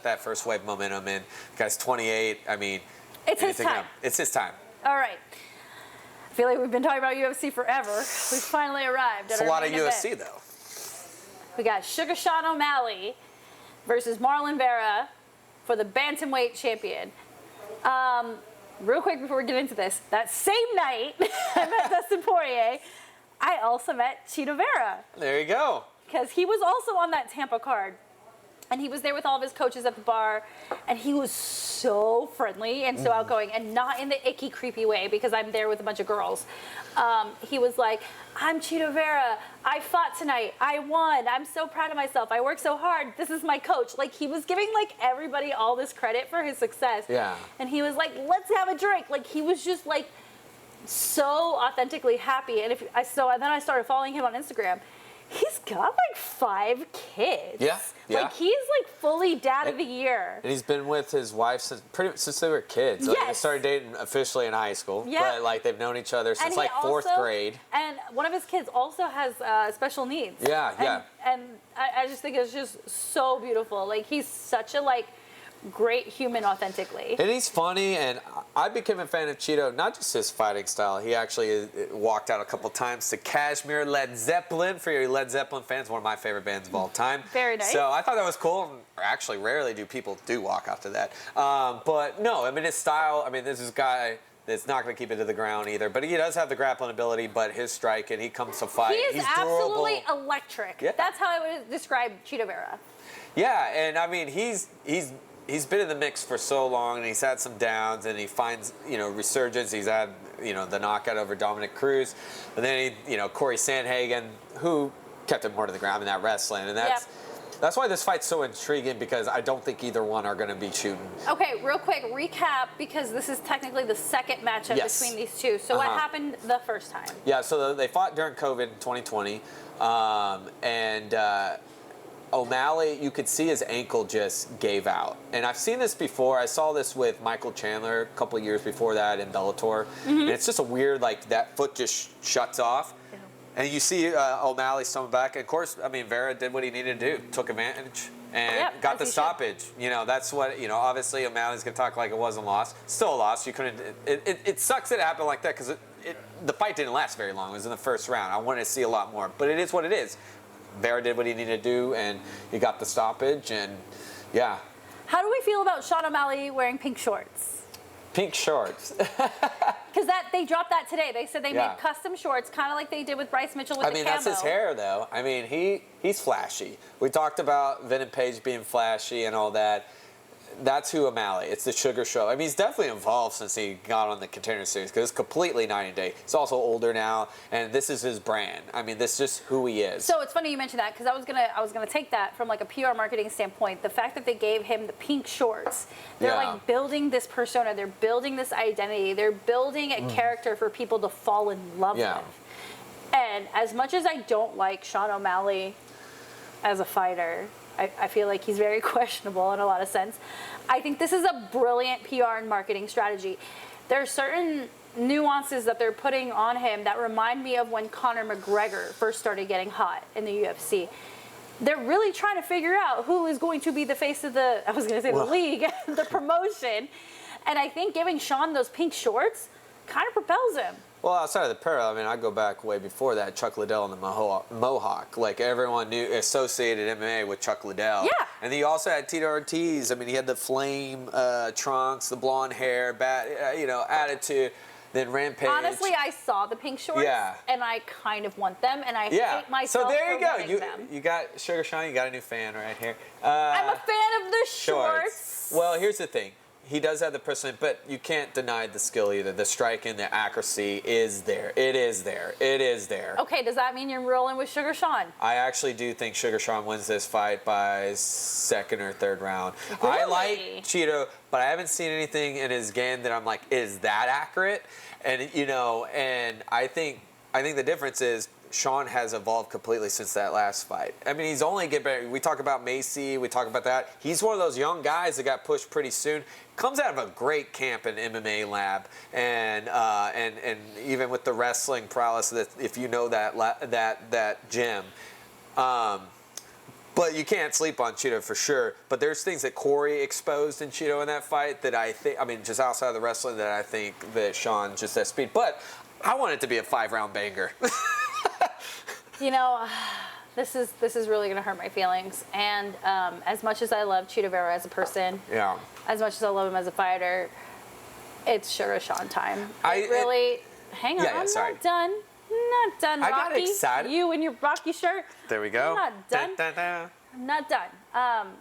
that first wave momentum, and the guy's 28. I mean, it's his time. It's his time. All right. I feel like we've been talking about UFC forever. We've finally arrived at It's a lot of main UFC, event. though. We got Sugar Sean O'Malley versus Marlon Vera for the bantamweight champion. Real quick before we get into this, that same night I met Dustin Poirier, I also met Chito Vera. There you go. Because he was also on that Tampa card. And he was there with all of his coaches at the bar, and he was so friendly and so outgoing, and not in the icky, creepy way, because I'm there with a bunch of girls. He was like, I'm Chito Vera. I fought tonight. I won. I'm so proud of myself. I worked so hard. This is my coach. Like, he was giving, like, everybody all this credit for his success. Yeah. And he was like, let's have a drink. Like, he was just, like, so authentically happy. And then I started following him on Instagram. He's got like 5 kids. Yeah. Like, he's like fully dad of the year. And he's been with his wife since they were kids. Like, Yes. they started dating officially in high school. Yeah. But like they've known each other since he like 4th also- grade. And one of his kids also has special needs. Yeah. And I just think it's just so beautiful. Like, he's such a like great human authentically. And he's funny, and I became a fan of Chito, not just his fighting style. He actually walked out a couple times to Kashmir, Led Zeppelin. For your Led Zeppelin fans, one of my favorite bands of all time. Very nice. So I thought that was cool. Actually, rarely do people walk out to that. But no, I mean, his style, I mean, this is a guy that's not going to keep it to the ground either. But he does have the grappling ability, but his strike, and he comes to fight. He is He's absolutely durable. electric. Yeah. That's how I would describe Chito Vera. Yeah, and I mean, he's been in the mix for so long, and he's had some downs, and he finds, resurgence. He's had, the knockout over Dominic Cruz, and then Corey Sandhagen, who kept him more to the ground in that wrestling, and that's why this fight's so intriguing, because I don't think either one are going to be shooting. Okay, real quick recap, because this is technically the second matchup between these two. So what happened the first time? Yeah, so they fought during COVID in 2020, and O'Malley, you could see his ankle just gave out. And I've seen this before. I saw this with Michael Chandler a couple of years before that in Bellator. And it's just a weird, like, that foot just shuts off. Yeah. And you see O'Malley stumble back. And of course, I mean, Vera did what he needed to do, took advantage, and got the stoppage. That's what, obviously O'Malley's going to talk like it wasn't lost. Still a loss. You couldn't, it sucks that it happened like that, because the fight didn't last very long. It was in the first round. I wanted to see a lot more. But it is what it is. Vera did what he needed to do, and he got the stoppage, and yeah. How do we feel about Sean O'Malley wearing pink shorts? Pink shorts. Because they dropped that today. They said they made custom shorts, kind of like they did with Bryce Mitchell with the camo. That's his hair, though. I mean, he's flashy. We talked about Vin and Paige being flashy and all that. That's who O'Malley. It's the Sugar Show. I mean, he's definitely evolved since he got on the Contender Series, because it's completely night and day. He's also older now, and this is his brand. I mean, this is just who he is. So it's funny you mentioned that, because I was gonna take that from like a PR marketing standpoint. The fact that they gave him the pink shorts, they're like building this persona, they're building this identity, they're building a character for people to fall in love with. And as much as I don't like Sean O'Malley as a fighter, I feel like he's very questionable in a lot of sense. I think this is a brilliant PR and marketing strategy. There are certain nuances that they're putting on him that remind me of when Conor McGregor first started getting hot in the UFC. They're really trying to figure out who is going to be the face of the league, the promotion. And I think giving Sean those pink shorts kind of propels him. Well, outside of the parallel, I mean, I go back way before that, Chuck Liddell and the Mohawk. Like, everyone associated MMA with Chuck Liddell. Yeah. And then you also had Tito Ortiz. I mean, he had the flame trunks, the blonde hair, attitude. Then Rampage. Honestly, I saw the pink shorts, and I kind of want them, and I hate myself so there you for go. wanting them. You got Sugar Sean. You got a new fan right here. I'm a fan of the shorts. Well, here's the thing. He does have the person, but you can't deny the skill either. The striking, the accuracy is there. It is there. It is there. Okay, does that mean you're rolling with Sugar Sean? I actually do think Sugar Sean wins this fight by second or third round. Really? I like Cheeto, but I haven't seen anything in his game that I'm like, is that accurate? And and I think the difference is Sean has evolved completely since that last fight. I mean, he's only getting better. We talk about Macy, we talk about that. He's one of those young guys that got pushed pretty soon. Comes out of a great camp in MMA lab, and even with the wrestling prowess, that if you know that gym. But you can't sleep on Cheeto for sure. But there's things that Corey exposed in Cheeto in that fight that I think, I mean, just outside of the wrestling, that I think that Sean just has speed. But I want it to be a 5-round banger. You know, this is really going to hurt my feelings. And as much as I love Cheeto Vera as a person, Yeah. as much as I love him as a fighter, it's Sugar Sean time. Hang on, Yeah, I'm sorry. not done. I'm not done, I Rocky. got excited. You and your Rocky shirt. There we go. I'm not done. Dun, dun, dun. I'm not done.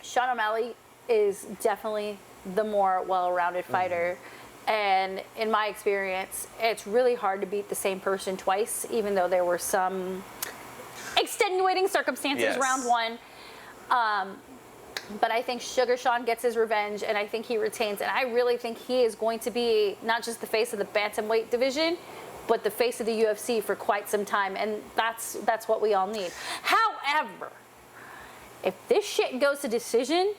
Sean O'Malley is definitely the more well-rounded fighter. And in my experience, it's really hard to beat the same person twice, even though there were some extenuating circumstances Yes. round one. But I think Sugar Sean gets his revenge, and I think he retains. And I really think he is going to be not just the face of the bantamweight division, but the face of the UFC for quite some time. And that's what we all need. However, if this shit goes to decision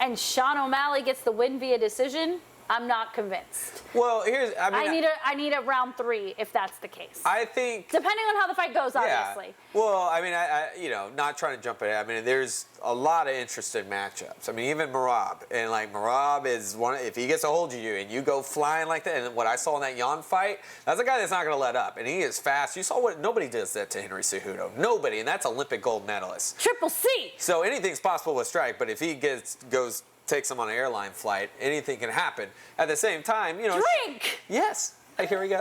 and Sean O'Malley gets the win via decision, I'm not convinced. Well, I need a round 3 if that's the case. I think, Depending on how the fight goes, obviously. Yeah. Well, I mean, not trying to jump ahead. I mean, there's a lot of interesting matchups. I mean, even Merab, and like Merab is one. If he gets a hold of you and you go flying like that, and what I saw in that Jan fight, that's a guy that's not going to let up, and he is fast. You saw what nobody does that to Henry Cejudo. Nobody, and that's Olympic gold medalist. Triple C. So anything's possible with Strike, but if he takes him on an airline flight, anything can happen. At the same time, Drink. Yes. Here we go.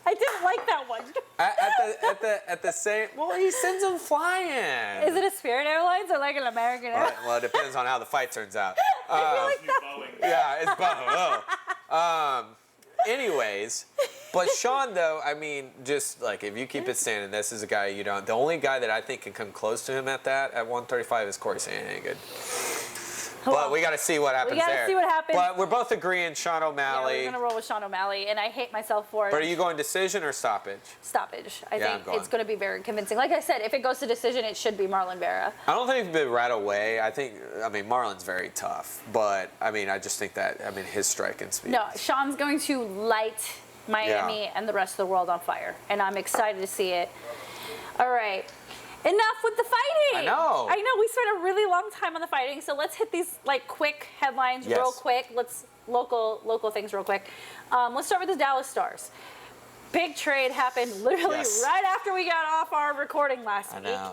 I didn't like that one. At the same, well, he sends them flying. Is it a Spirit Airlines or like an American Airlines? Well, it depends on how the fight turns out. I feel like that. Yeah, it's Boeing. Anyways, but Sean, though, I mean, just like if you keep it standing, this is a guy you don't. The only guy that I think can come close to him at 135 is Corey Sandhagen. But we got to see what happens there. We got to see what happens. But we're both agreeing Sean Yeah, O'Malley. we're going to roll with Sean O'Malley, and I hate myself for it. But are you going decision or stoppage? Stoppage. I Yeah, think I'm it's going to be very convincing. Like I said, if it goes to decision, it should be Marlon Vera. I don't think it'll be right away. I mean, Marlon's very tough. But, I mean, I just think that, his striking speed. No, Sean's going to light Miami and the rest of the world on fire, and I'm excited to see it. All right. Enough with the fighting. I know. We spent a really long time on the fighting, so let's hit these like quick headlines real quick. Let's local things real quick. Let's start with the Dallas Stars. Big trade happened literally right after we got off our recording last week. I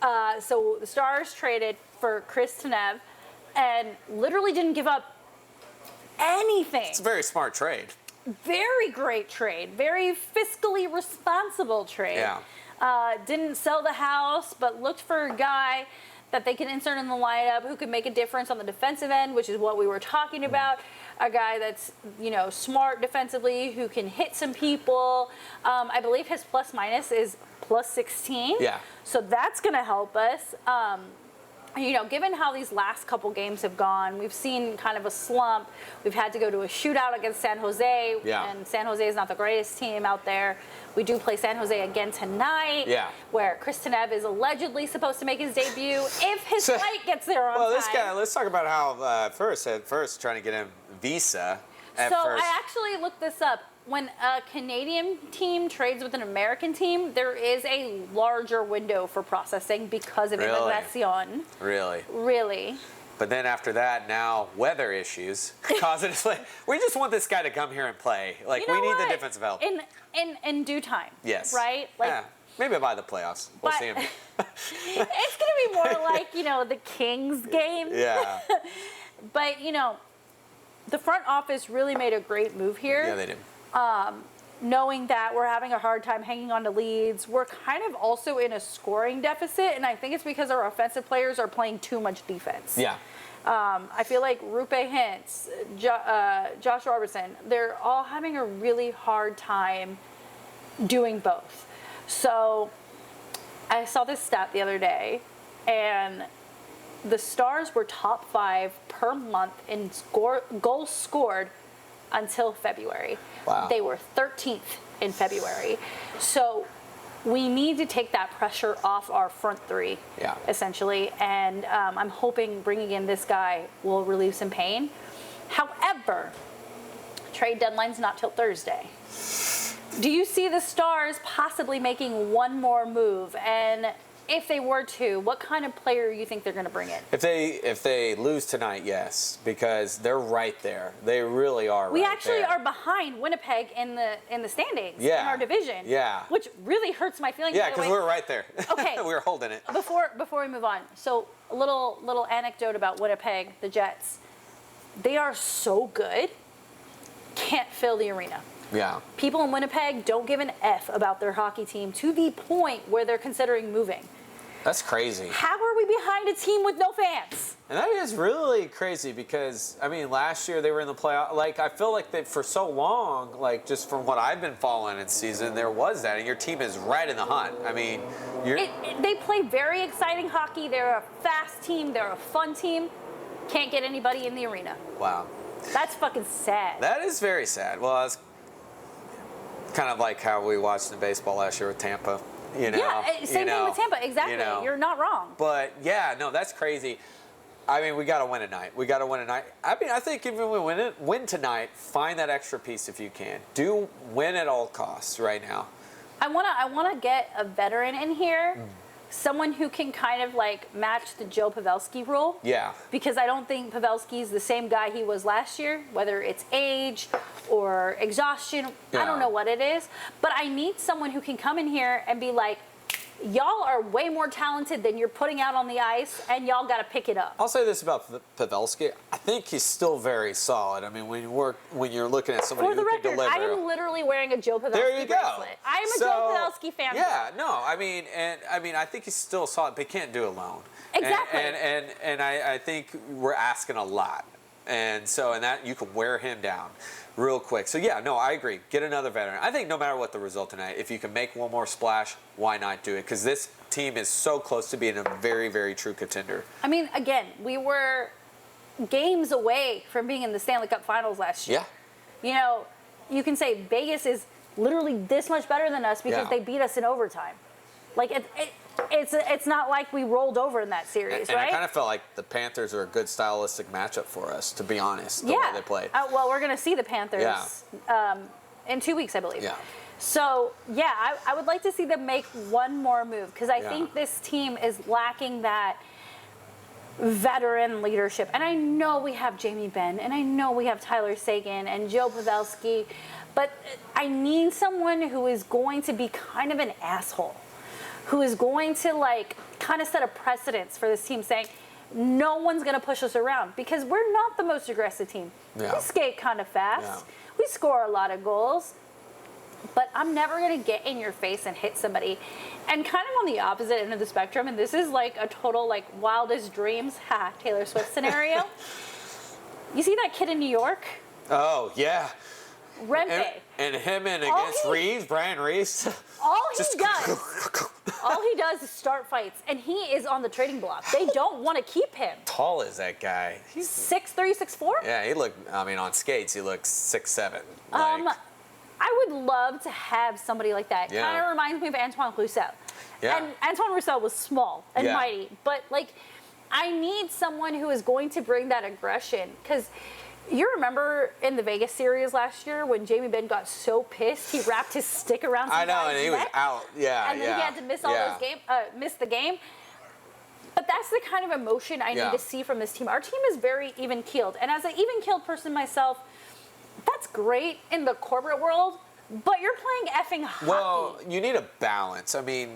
know. So the Stars traded for Chris Tanev and literally didn't give up anything. It's a very smart trade. Very great trade. Very fiscally responsible trade. Yeah. Didn't sell the house, but looked for a guy that they can insert in the lineup who could make a difference on the defensive end, which is what we were talking about. A guy that's, smart defensively, who can hit some people. I believe his plus minus is plus 16. Yeah. So that's going to help us. Given how these last couple games have gone, we've seen kind of a slump. We've had to go to a shootout against San Jose, and San Jose is not the greatest team out there. We do play San Jose again tonight, where Chris Tanev is allegedly supposed to make his debut if his flight gets there on time. Well, this guy, let's talk about how first trying to get him visa at so first. I actually looked this up. When a Canadian team trades with an American team, there is a larger window for processing because of immigration. Really? But then after that, now weather issues cause it. We just want this guy to come here and play. Like, we need the defensive help. In due time. Yes. Right? Maybe by the playoffs. We'll see him. It's going to be more like, the Kings game. Yeah. But, the front office really made a great move here. Yeah, they did. Knowing that we're having a hard time hanging on to leads, we're kind of also in a scoring deficit, and I think it's because our offensive players are playing too much defense. Yeah. I feel like Rupe Hintz, Josh Robertson, they're all having a really hard time doing both. So I saw this stat the other day, and the Stars were top 5 per month in goals scored until February. Wow. They were 13th in February. So we need to take that pressure off our front three, essentially. And I'm hoping bringing in this guy will relieve some pain. However, trade deadline's not till Thursday. Do you see the Stars possibly making one more move? And if they were to, what kind of player do you think they're going to bring in? If they lose tonight, yes, because they're right there. They really are. We right actually there. are behind Winnipeg in the standings in our division. Yeah. Which really hurts my feelings. Yeah, because we're right there. Okay. We were holding it. Before we move on, so a little anecdote about Winnipeg, the Jets. They are so good. Can't fill the arena. Yeah. People in Winnipeg don't give an F about their hockey team to the point where they're considering moving. That's crazy. How are we behind a team with no fans? And that is really crazy because, I mean, last year they were in the playoff. Like, I feel like that for so long, like, just from what I've been following in season, there was that. And your team is right in the hunt. I mean, they play very exciting hockey. They're a fast team. They're a fun team. Can't get anybody in the arena. Wow. That's fucking sad. That is very sad. Well, that's kind of like how we watched in baseball last year with Tampa. You know, yeah, same thing with Tampa. Exactly. You're not wrong. But yeah, no, that's crazy. I mean, we got to win tonight. I mean, I think even if we win tonight, find that extra piece if you can. Do win at all costs right now. I wanna get a veteran in here. Someone who can kind of like match the Joe Pavelski role. Yeah. Because I don't think Pavelski's the same guy he was last year, whether it's age or exhaustion. I don't know what it is. But I need someone who can come in here and be like, y'all are way more talented than you're putting out on the ice, and y'all got to pick it up. I'll say this about Pavelski. I think he's still very solid. I mean, when you're looking at somebody who can deliver. I am literally wearing a Joe Pavelski there you go. bracelet. I am a Joe Pavelski fan. Yeah, no, I mean, I think he's still solid, but he can't do it alone. Exactly. And I think we're asking a lot. And so, and that you can wear him down real quick. So yeah, no, I agree. Get another veteran. I think no matter what the result tonight, if you can make one more splash, why not do it? Because this team is so close to being a very, very true contender. I mean, again, we were games away from being in the Stanley Cup Finals last year. Yeah. You know, you can say Vegas is literally this much better than us because they beat us in overtime. Like it's not like we rolled over in that series, and right? I kind of felt like the Panthers are a good stylistic matchup for us, to be honest, the way they played. Well, we're going to see the Panthers in 2 weeks, I believe. Yeah. So, yeah, I would like to see them make one more move because I think this team is lacking that veteran leadership. And I know we have Jamie Benn, and I know we have Tyler Seguin and Joe Pavelski, but I need someone who is going to be kind of an asshole, who is going to like kind of set a precedence for this team, saying no one's going to push us around because we're not the most aggressive team. We skate kind of fast. We score a lot of goals. But I'm never going to get in your face and hit somebody. And kind of on the opposite end of the spectrum, and this is like a total like wildest dreams, Taylor Swift scenario. You see that kid in New York? Oh, yeah. Rempe. And him and against Reeves, Brian Reeves. All he does is start fights, and he is on the trading block. They don't want to keep him. Tall is that guy? He's 6'3", 6'4"? Yeah, on skates, he looks 6'7". I would love to have somebody like that. Yeah. Kind of reminds me of Antoine Roussel. Yeah. And Antoine Roussel was small and mighty, but like, I need someone who is going to bring that aggression. Because you remember in the Vegas series last year when Jamie Benn got so pissed, he wrapped his stick around some guy's and he was neck, out. Yeah, and then he had to miss miss the game. But that's the kind of emotion I need to see from this team. Our team is very even-keeled. And as an even-keeled person myself, that's great in the corporate world, but you're playing effing hockey. Well, you need a balance. I mean,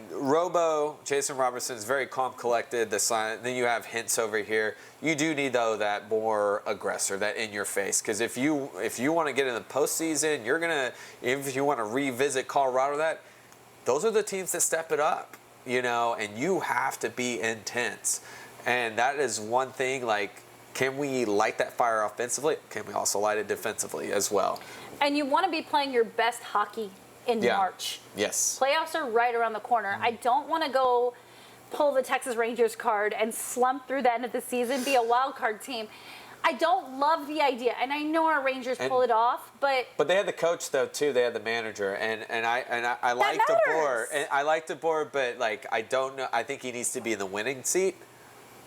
Jason Robertson's very calm, collected. Then you have Hintz over here. You do need, though, that more aggressor, that in your face. Because if you want to get in the postseason, if you want to revisit Colorado, those are the teams that step it up, and you have to be intense. And that is one thing, like, can we light that fire offensively? Can we also light it defensively as well? And you want to be playing your best hockey in March. Yes. Playoffs are right around the corner. I don't want to go pull the Texas Rangers card and slump through the end of the season, be a wild card team. I don't love the idea, and I know our Rangers pull it off, but they had the coach though too. They had the manager, and I like DeBoer, and I like DeBoer, but like I don't know. I think he needs to be in the winning seat.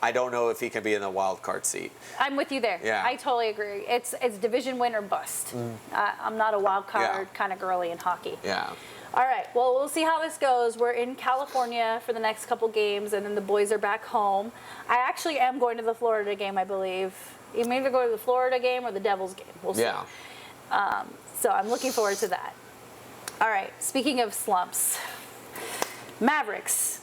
I don't know if he can be in the wild card seat. I'm with you there. Yeah. I totally agree. It's division win or bust. I'm not a wild card kind of girly in hockey. Yeah. All right. Well, we'll see how this goes. We're in California for the next couple games, and then the boys are back home. I actually am going to the Florida game, I believe. You may either go to the Florida game or the Devils game. We'll see. Yeah. So I'm looking forward to that. All right. Speaking of slumps, Mavericks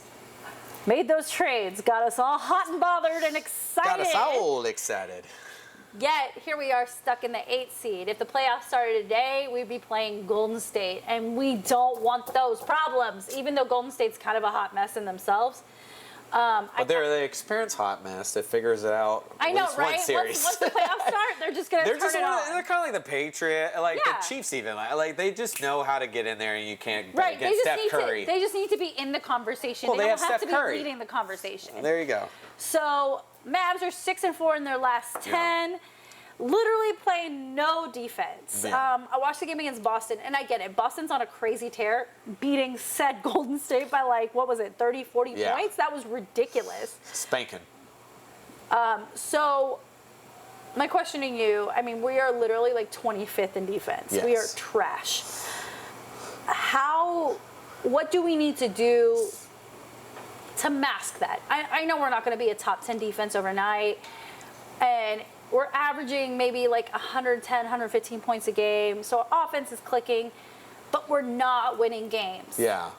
made those trades, got us all hot and bothered and excited. Got us all excited. Yet, here we are stuck in the 8th seed. If the playoffs started today, we'd be playing Golden State, and we don't want those problems, even though Golden State's kind of a hot mess in themselves. But they're the experienced hot mess that figures it out. I know, right? One series. Once the playoffs start, they're just going to turn it on. They're kind of like the Patriot, like the Chiefs even. Like they just know how to get in there, and you can't get Steph Curry. They just need to be in the conversation. Well, they don't have Steph to Curry. be leading the conversation. There you go. So Mavs are 6-4 in their last 10. Literally playing no defense. Yeah. I watched the game against Boston, and I get it. Boston's on a crazy tear, beating said Golden State by 30, 40 points? That was ridiculous. Spanking. So my question to you, I mean, we are literally 25th in defense. Yes. We are trash. What do we need to do to mask that? I know we're not going to be a top 10 defense overnight, and we're averaging maybe 110, 115 points a game. So our offense is clicking, but we're not winning games. Yeah.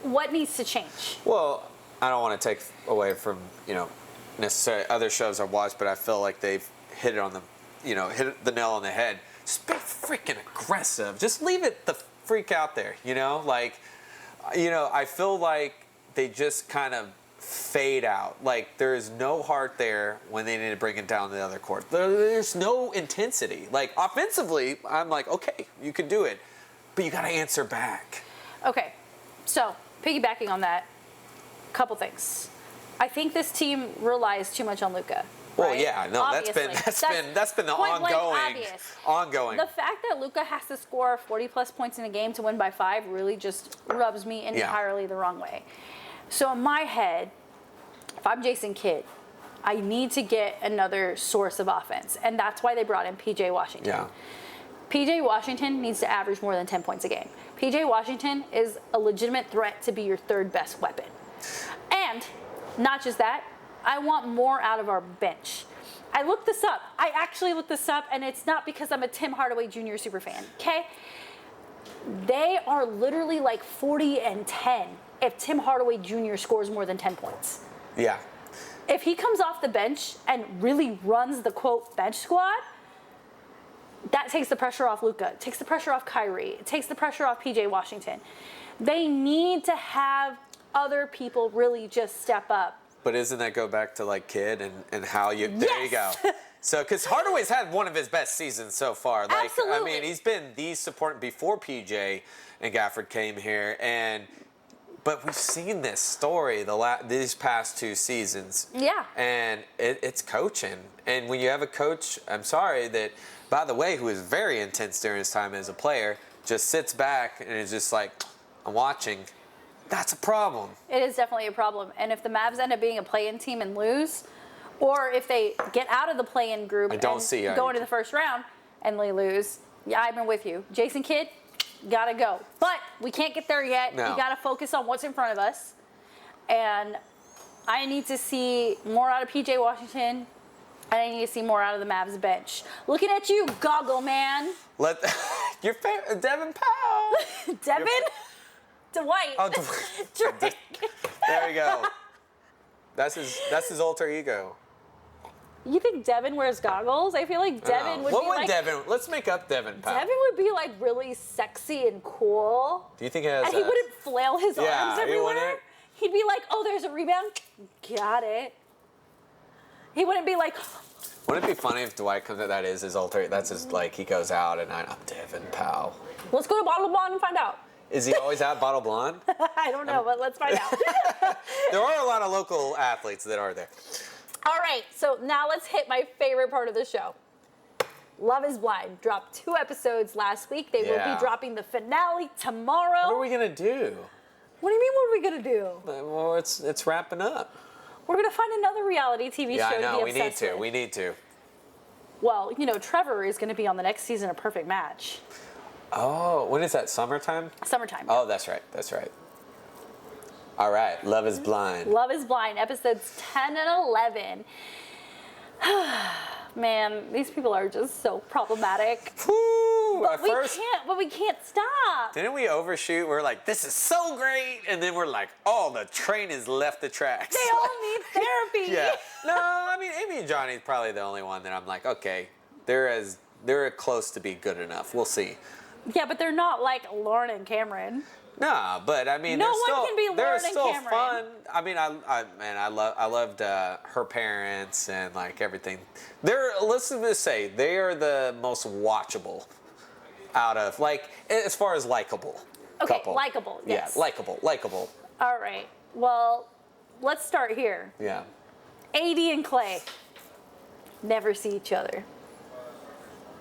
What needs to change? Well, I don't want to take away from, necessarily other shows I've watched, but I feel like they've hit the nail on the head. Just be freaking aggressive. Just leave it the freak out there, I feel like they just kind of fade out. Like there is no heart there when they need to bring it down the other court. There's no intensity. Like offensively, I'm like, okay, you can do it, but you got to answer back. Okay, so piggybacking on that, a couple things. I think this team relies too much on Luka. Well, right? yeah, no, Obviously. that's been the ongoing. The fact that Luka has to score 40+ points in a game to win by 5 really just rubs me entirely the wrong way. So in my head, if I'm Jason Kidd, I need to get another source of offense, and that's why they brought in P.J. Washington. Yeah. P.J. Washington needs to average more than 10 points a game. P.J. Washington is a legitimate threat to be your third best weapon. And not just that, I want more out of our bench. I looked this up. I actually looked this up, and it's not because I'm a Tim Hardaway Jr. super fan, okay? They are literally 40-10 if Tim Hardaway Jr. scores more than 10 points. Yeah. If he comes off the bench and really runs the, quote, bench squad, that takes the pressure off Luka. It takes the pressure off Kyrie. It takes the pressure off P.J. Washington. They need to have other people really just step up. But doesn't that go back to Kidd and how you? Yes. There you go. So, because Hardaway's had one of his best seasons so far. Absolutely. I mean, he's been the support before PJ and Gafford came here, but we've seen this story these past 2 seasons. Yeah. And it's coaching. And when you have a coach, I'm sorry that, by the way, who is very intense during his time as a player, just sits back and is just like, I'm watching. That's a problem. It is definitely a problem. And if the Mavs end up being a play-in team and lose, or if they get out of the play-in group and go into the first round and they lose, yeah, I've been with you. Jason Kidd, gotta go. But we can't get there yet. No. We gotta focus on what's in front of us. And I need to see more out of P.J. Washington, and I need to see more out of the Mavs bench. Looking at you, goggle man. Your favorite, Devin Powell. Devin? Dwight. Oh, Drake. There we go. That's his alter ego. You think Devin wears goggles? I feel like Devin would be What would Devin? Let's make up Devin Powell. Devin would be really sexy and cool. Do you think he has? And he wouldn't flail his arms everywhere. He wouldn't. He'd be like, "Oh, there's a rebound. Got it." He wouldn't be like. Wouldn't it be funny if Dwight comes out? That is his alter. That's his he goes out and I'm Devin Powell. Let's go to Bottle Blonde and find out. Is he always out Bottle Blonde? I don't know, but let's find out. There are a lot of local athletes that are there. All right, so now let's hit my favorite part of the show. Love is Blind dropped 2 episodes last week. They will be dropping the finale tomorrow. What are we gonna do? What do you mean, what are we gonna do? Well, it's wrapping up. We're gonna find another reality TV show I know. to be obsessed with. We need to. Well, you know, Trevor is gonna be on the next season of Perfect Match. Oh, when is that? Summertime? Summertime. Oh, that's right. That's right. All right. Love is Blind. Love is Blind, episodes 10 and 11. Man, these people are just so problematic. Woo! But we can't stop. Didn't we overshoot? We're like, this is so great, and then we're like, oh, the train has left the tracks. They all need therapy. Yeah. No, I mean, Amy and Johnny's probably the only one that I'm like, okay, they're close to be good enough. We'll see. Yeah, but they're not like Lauren and Cameron. No, but I mean, No they're one still, can be they're Lauren and still Cameron. fun. I mean, I loved her parents and like everything. Let's just say they are the most watchable out of like as far as likable. Okay, couple. likable. Yes. Yeah, likable. All right. Well, let's start here. Yeah. AD and Clay never see each other.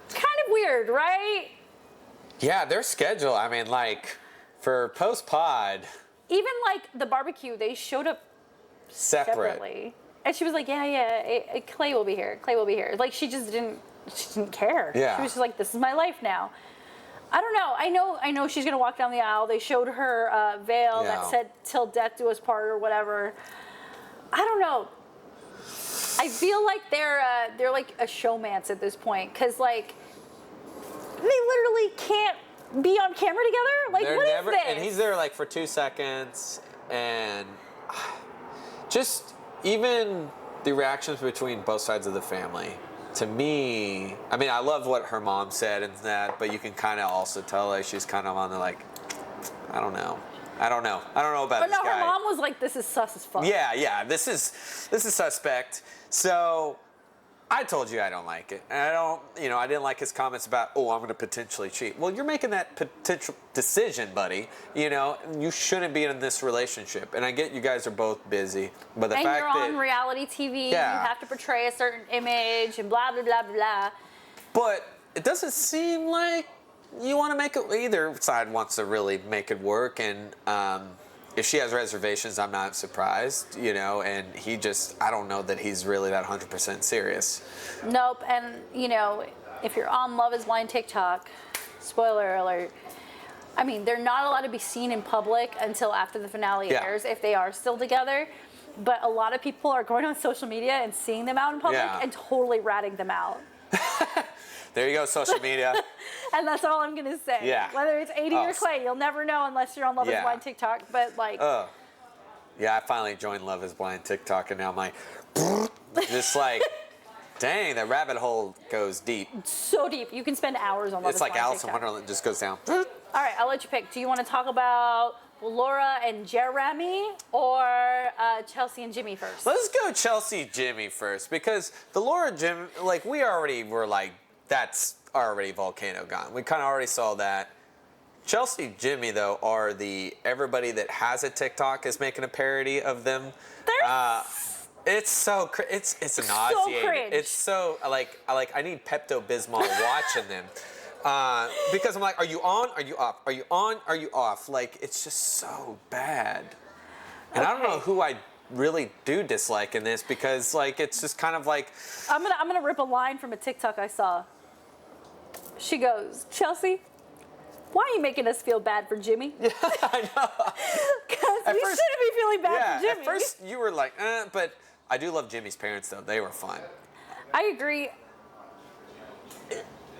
Kind of weird, right? Yeah, their schedule. I mean, like for post pod. Even like the barbecue, they showed up separately. And she was like, yeah, Clay will be here. Clay will be here. Like she didn't care. Yeah. She was just like, this is my life now. I don't know. I know she's gonna walk down the aisle. They showed her veil that said "Till death do us part" or whatever. I don't know. I feel like they're like a showmance at this point because like they literally can't be on camera together. Like what is this? And he's there like for 2 seconds, and just even the reactions between both sides of the family. To me, I mean, I love what her mom said and that, but you can kind of also tell like she's kind of on the like, I don't know about but this no, guy. her mom was like, "This is sus as fuck." Yeah, this is suspect. So I told you I don't like it. And I didn't like his comments about, oh, I'm going to potentially cheat. Well, you're making that potential decision, buddy. You shouldn't be in this relationship. And I get you guys are both busy, but the and fact you're that on reality TV, Yeah. you have to portray a certain image and blah blah blah blah. But it doesn't seem like you want to make it. Either side wants to really make it work, and if she has reservations, I'm not surprised. And he I don't know that he's really that 100% serious. Nope. And if you're on Love Is Blind TikTok, spoiler alert. I mean, they're not allowed to be seen in public until after the finale airs if they are still together. But a lot of people are going on social media and seeing them out in public and totally ratting them out. There you go, social media. And that's all I'm going to say. Yeah. Whether it's AD or Clay, you'll never know unless you're on Love Is Blind TikTok. But like... Yeah, I finally joined Love Is Blind TikTok, and now I'm like, just like, dang, that rabbit hole goes deep. So deep. You can spend hours on Love Is Blind TikTok. It's like Alice in Wonderland, just goes down. All right, I'll let you pick. Do you want to talk about Laura and Jeremy or Chelsea and Jimmy first? Let's go Chelsea Jimmy first, because the Laura Jim, like we already were like, that's already volcano gone. We kind of already saw that. Chelsea Jimmy though are everybody that has a TikTok is making a parody of them. It's so it's nauseating. So cringe. It's so I need Pepto-Bismol watching them. Because I'm like, are you on? Are you off? Are you on? Are you off? Like, it's just so bad. And I don't know who I really do dislike in this, because like it's just kind of like I'm gonna rip a line from a TikTok I saw. She goes, Chelsea, why are you making us feel bad for Jimmy? Yeah, I know. Because we shouldn't be feeling bad for Jimmy. At first you were like, but I do love Jimmy's parents though. They were fun. I agree.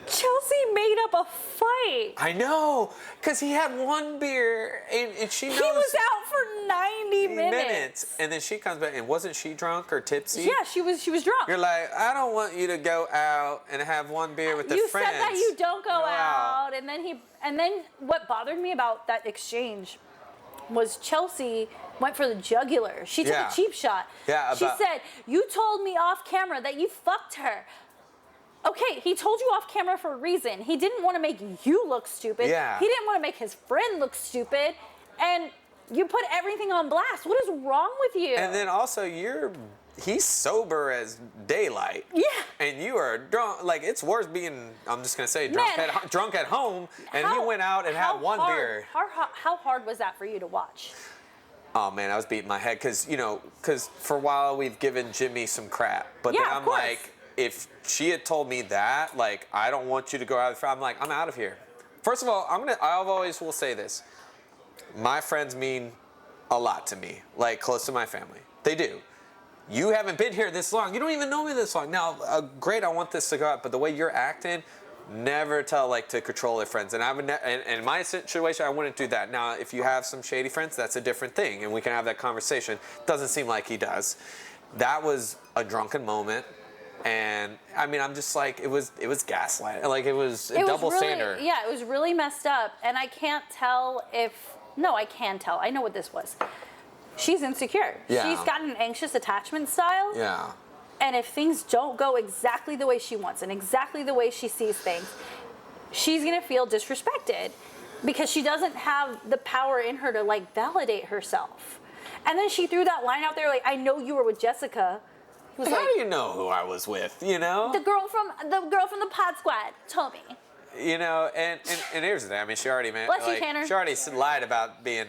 Chelsea made up a fight. I know, because he had one beer and she knows. He was out for 90 minutes. And then she comes back, and wasn't she drunk or tipsy? Yeah, she was drunk. You're like, I don't want you to go out and have one beer with the friends. You said that you don't go out. And then what bothered me about that exchange was Chelsea went for the jugular. She took a cheap shot. Yeah, she said, you told me off camera that you fucked her. Okay, he told you off camera for a reason. He didn't want to make you look stupid. Yeah. He didn't want to make his friend look stupid. And you put everything on blast. What is wrong with you? And then also, you're he's sober as daylight. Yeah. And you are drunk. Like, it's worse being, I'm just going to say, drunk at home. And he went out and had one beer. How hard was that for you to watch? Oh, man, I was beating my head because, for a while we've given Jimmy some crap. But then I'm like, if she had told me that, like, I don't want you to go out of the I'm like, I'm out of here. First of all, I always will say this. My friends mean a lot to me, like close to my family. They do. You haven't been here this long. You don't even know me this long. Now, great, I want this to go out, but the way you're acting, never tell to control their friends. And in my situation, I wouldn't do that. Now, if you have some shady friends, that's a different thing, and we can have that conversation. Doesn't seem like he does. That was a drunken moment. And I mean, I'm just like, it was gaslight. Like, it was a double standard. Yeah, it was really messed up. And I can't tell I can tell. I know what this was. She's insecure. Yeah. She's got an anxious attachment style. Yeah. And if things don't go exactly the way she wants and exactly the way she sees things, she's going to feel disrespected because she doesn't have the power in her to, like, validate herself. And then she threw that line out there, like, I know you were with Jessica. How do you know who I was with, The girl from the Pod Squad told me. And here's the thing. I mean, she already she already lied about being,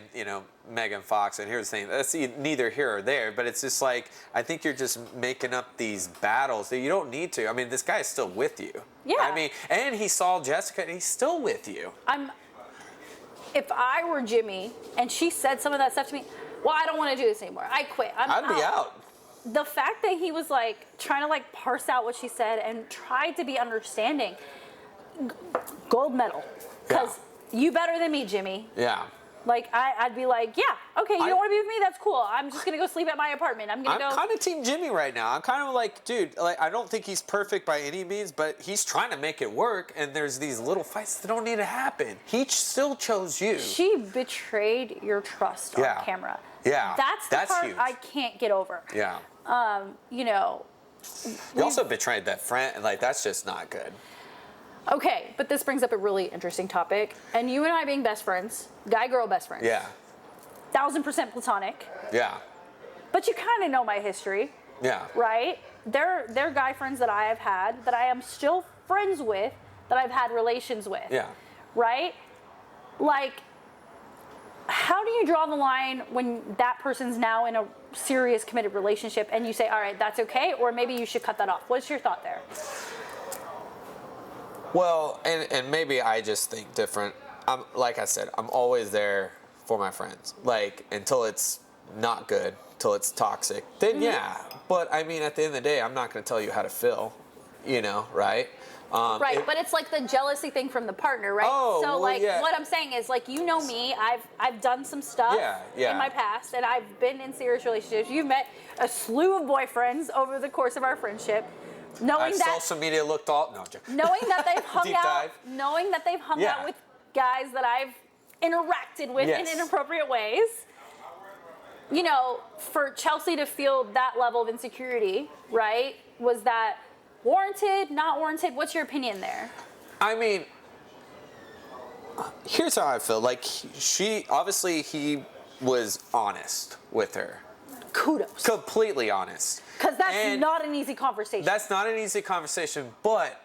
Megan Fox. And here's the thing. That's neither here or there. But it's just like, I think you're just making up these battles that you don't need to. I mean, this guy is still with you. Yeah. I mean, and he saw Jessica, and he's still with you. If I were Jimmy and she said some of that stuff to me, well, I don't want to do this anymore. I quit. I'd be out. The fact that he was like trying to like parse out what she said and tried to be understanding, gold medal. Because you better than me, Jimmy. Yeah. Like, I'd be like, yeah, okay, you don't want to be with me? That's cool. I'm just going to go sleep at my apartment. I'm kind of team Jimmy right now. I'm kind of like, dude, like, I don't think he's perfect by any means, but he's trying to make it work, and there's these little fights that don't need to happen. He still chose you. She betrayed your trust on camera. Yeah. That's the part huge. I can't get over. Yeah. You also betrayed that friend. Like, that's just not good. Okay, but this brings up a really interesting topic. And you and I being best friends, guy-girl best friends. Yeah. 1000% platonic. Yeah. But you kind of know my history. Yeah. Right? They're guy friends that I have had, that I am still friends with, that I've had relations with. Yeah. Right? Like, how do you draw the line when that person's now in a serious committed relationship and you say, all right, that's okay, or maybe you should cut that off? What's your thought there? Well, and maybe I just think different. Like I said, I'm always there for my friends. Like, until it's not good, until it's toxic, then yeah. But I mean, at the end of the day, I'm not going to tell you how to feel, right? Right, but it's like the jealousy thing from the partner, right? Oh, so, well, like, yeah. what I'm saying is, like, you know me, I've done some stuff in my past, and I've been in serious relationships. You've met a slew of boyfriends over the course of our friendship. Knowing that social media looked all knowing that they've hung Deep out, dive. knowing that they've hung out with guys that I've interacted with in inappropriate ways. For Chelsea to feel that level of insecurity, right? Was that warranted, not warranted? What's your opinion there? I mean, here's how I feel. Like, he was honest with her. Kudos. Completely honest. Because that's not an easy conversation. That's not an easy conversation, but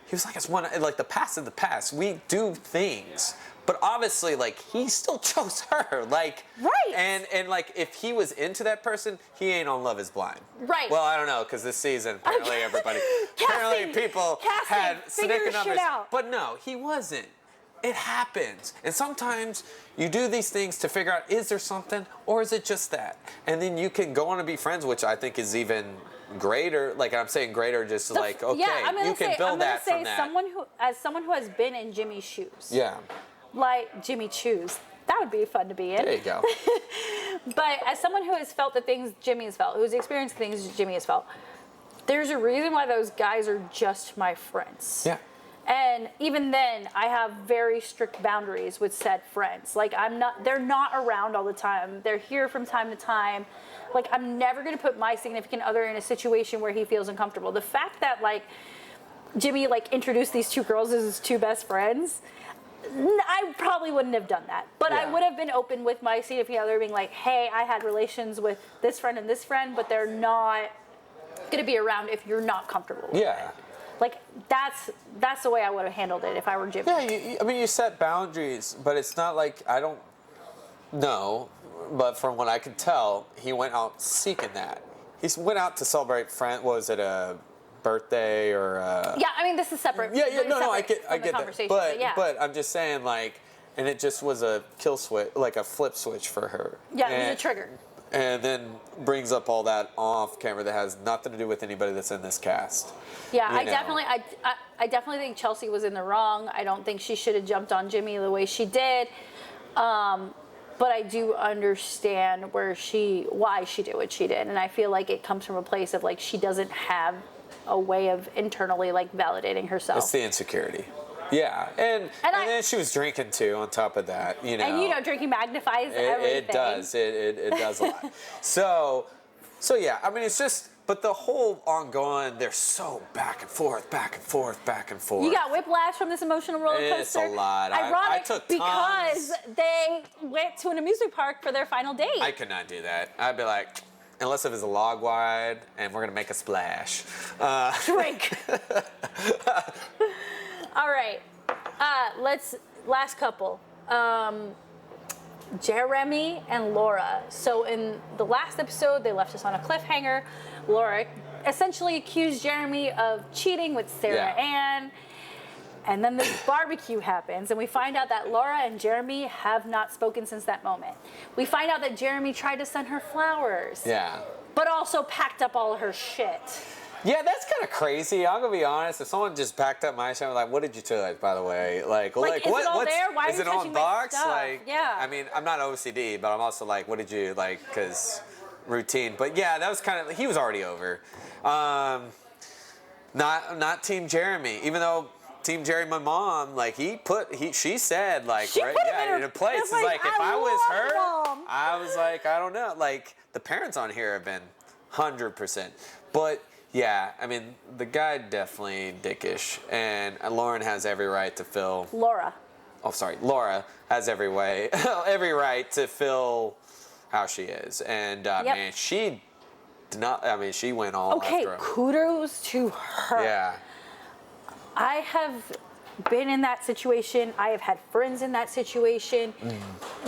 he was like, the past is the past. We do things. But obviously, like, he still chose her. Like, right. And like, if he was into that person, he ain't on Love is Blind. Right. Well, I don't know, because this season, apparently people had sneaking numbers. But no, he wasn't. It happens. And sometimes you do these things to figure out, is there something, or is it just that? And then you can go on to be friends, which I think is even greater. Like, I'm saying greater, just like, okay, you can build that from that. Someone who has been in Jimmy's shoes. Yeah. Like Jimmy Choos. That would be fun to be in. There you go. But as someone who has felt the things Jimmy has felt, who's experienced the things Jimmy has felt, there's a reason why those guys are just my friends. Yeah. And even then, I have very strict boundaries with said friends. Like, they're not around all the time. They're here from time to time. Like, I'm never going to put my significant other in a situation where he feels uncomfortable. The fact that, like, Jimmy, like, introduced these two girls as his two best friends, I probably wouldn't have done that, but I Yeah. would have been open with my significant other being like, hey, I had relations with this friend and this friend, but they're not going to be around if you're not comfortable with Yeah. it. Like, that's the way I would have handled it if I were Jimmy. Yeah, I mean, you set boundaries, but it's not like, I don't know, but from what I could tell, he went out seeking that. He went out to celebrate was it a birthday or a... Yeah, I mean, this is separate. Yeah, very no, I separate get from the that. conversation, But, yeah. but I'm just saying, like, and it just was a kill switch, like a flip switch for her. Yeah, it was a trigger. And then brings up all that off camera that has nothing to do with anybody that's in this cast. Yeah, You I know. definitely think Chelsea was in the wrong. I don't think she should have jumped on Jimmy the way she did. But I do understand why she did what she did. And I feel like it comes from a place of like she doesn't have a way of internally like validating herself. It's the insecurity. Yeah, and then she was drinking too. On top of that, you know. And drinking magnifies everything. It does. It does a lot. So yeah. I mean, it's just. But the whole ongoing, they're so back and forth, back and forth, back and forth. You got whiplash from this emotional roller coaster. It's a lot. Ironic I took because tons. they went to an amusement park for their final date. I could not do that. I'd be like, unless it was a log wide and we're gonna make a splash. Drink. All right. Last couple. Jeremy and Laura. So in the last episode, they left us on a cliffhanger. Laura essentially accused Jeremy of cheating with Sarah Ann. And then this barbecue happens, and we find out that Laura and Jeremy have not spoken since that moment. We find out that Jeremy tried to send her flowers. Yeah. But also packed up all her shit. Yeah, that's kind of crazy. I'm gonna be honest. If someone just packed up my shit, I'm like, "What did you touch, by the way?" Like is what? it all What's there? Why are is you it on touching my box? stuff? Like, Yeah. I mean, I'm not OCD, but I'm also like, "What did you like?" Because routine. But yeah, that was kind of. He was already over. Not Team Jeremy, even though. Team Jerry, my mom, like she said, like, She right, put him yeah, in a place. It's like if I I was love her, Mom. I was like, I don't know. Like the parents on here have been 100%, but yeah, I mean the guy definitely dickish, and Lauren has every right to feel. Laura has every right to feel how she is, and man, she did not. I mean, she went all after him. Kudos to her. Yeah. I have been in that situation. I have had friends in that situation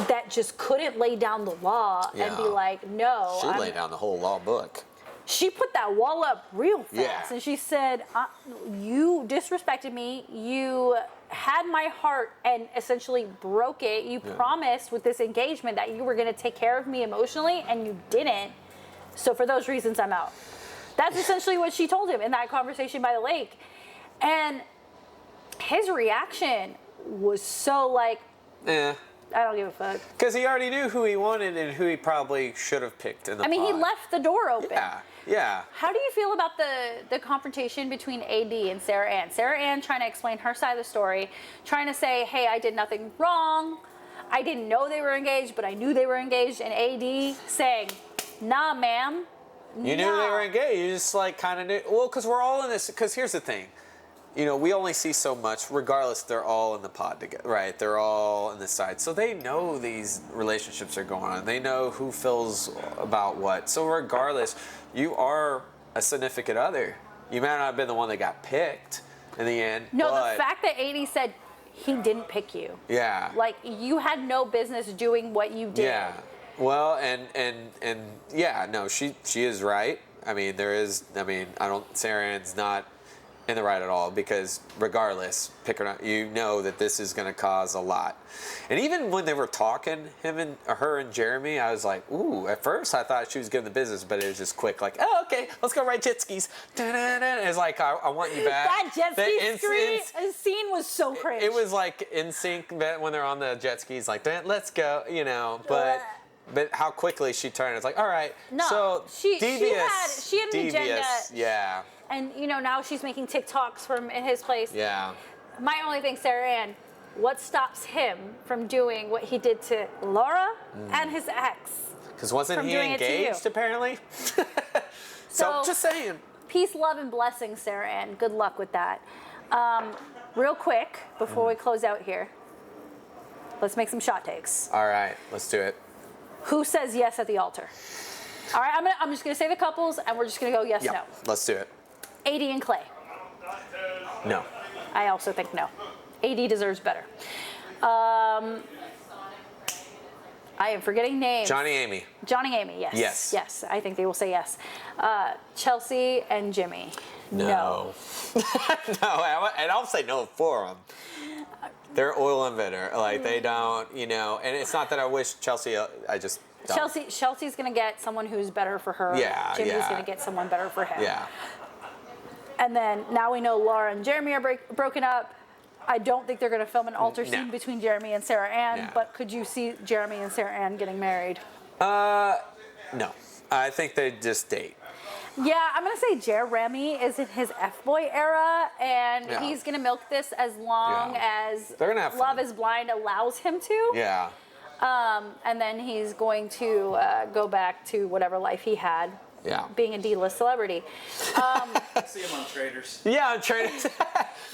that just couldn't lay down the law and be like, no. She laid down the whole law book. She put that wall up real fast. Yeah. And she said, you disrespected me. You had my heart and essentially broke it. You promised with this engagement that you were going to take care of me emotionally, and you didn't. So for those reasons, I'm out. That's essentially what she told him in that conversation by the lake. And his reaction was so like, I don't give a fuck. Because he already knew who he wanted and who he probably should have picked in the he pod. left the door open. Yeah. How do you feel about the confrontation between AD and Sarah Ann? Sarah Ann trying to explain her side of the story, trying to say, hey, I did nothing wrong. I didn't know they were engaged, but I knew they were engaged. And AD saying, nah, ma'am. You knew they were engaged. You just like kind of knew. Well, because we're all in this. Because here's the thing. You know, we only see so much. Regardless, they're all in the pod together, right? They're all in this side. So they know these relationships are going on. They know who feels about what. So regardless, you are a significant other. You might not have been the one that got picked in the end. No, but, the fact that AD said he didn't pick you. Yeah. Like, you had no business doing what you did. Yeah. Well, and yeah, no, she is right. I mean, Sarah Ann's not in the right at all, because regardless, pick or not, you know that this is going to cause a lot. And even when they were talking, her and Jeremy, I was like, ooh, at first I thought she was getting the business, but it was just quick, like, oh, okay, let's go ride jet skis. It's like, I want you back. That jet ski scene was so cringe. It was like in sync when they're on the jet skis, like, let's go, you know, but how quickly she turned. It's like, all right, no, so devious. She had an agenda. Yeah. And, now she's making TikToks from in his place. Yeah. My only thing, Sarah Ann, what stops him from doing what he did to Laura and his ex? Because wasn't he engaged, apparently? So, just saying. Peace, love, and blessings, Sarah Ann. Good luck with that. Real quick, before we close out here, Let's make some shot takes. All right, let's do it. Who says yes at the altar? All right, I'm just gonna say the couples, and we're just gonna go yes, Yep, no. let's do it. AD and Clay. No. I also think no. AD deserves better. I am forgetting names. Johnny Amy. Johnny Amy, yes. Yes. Yes, I think they will say yes. Chelsea and Jimmy. No. No, and I'll say no for them. They're oil and bitter. Like, they don't, you know, and it's not that I wish Chelsea, I just don't. Chelsea's going to get someone who's better for her. Yeah, Jimmy's yeah. going to get someone better for him. Yeah. And then now we know Laura and Jeremy are broken up. I don't think they're going to film an altar No. scene between Jeremy and Sarah Ann, Yeah. but could you see Jeremy and Sarah Ann getting married? No. I think they just date. Yeah, I'm going to say Jeremy is in his F-boy era, and Yeah. he's going to milk this as long Yeah. as They're gonna have fun. Love is Blind allows him to. Yeah. And then he's going to go back to whatever life he had, Yeah. being a D-list celebrity. See him on Traders. Yeah, I'm trying to.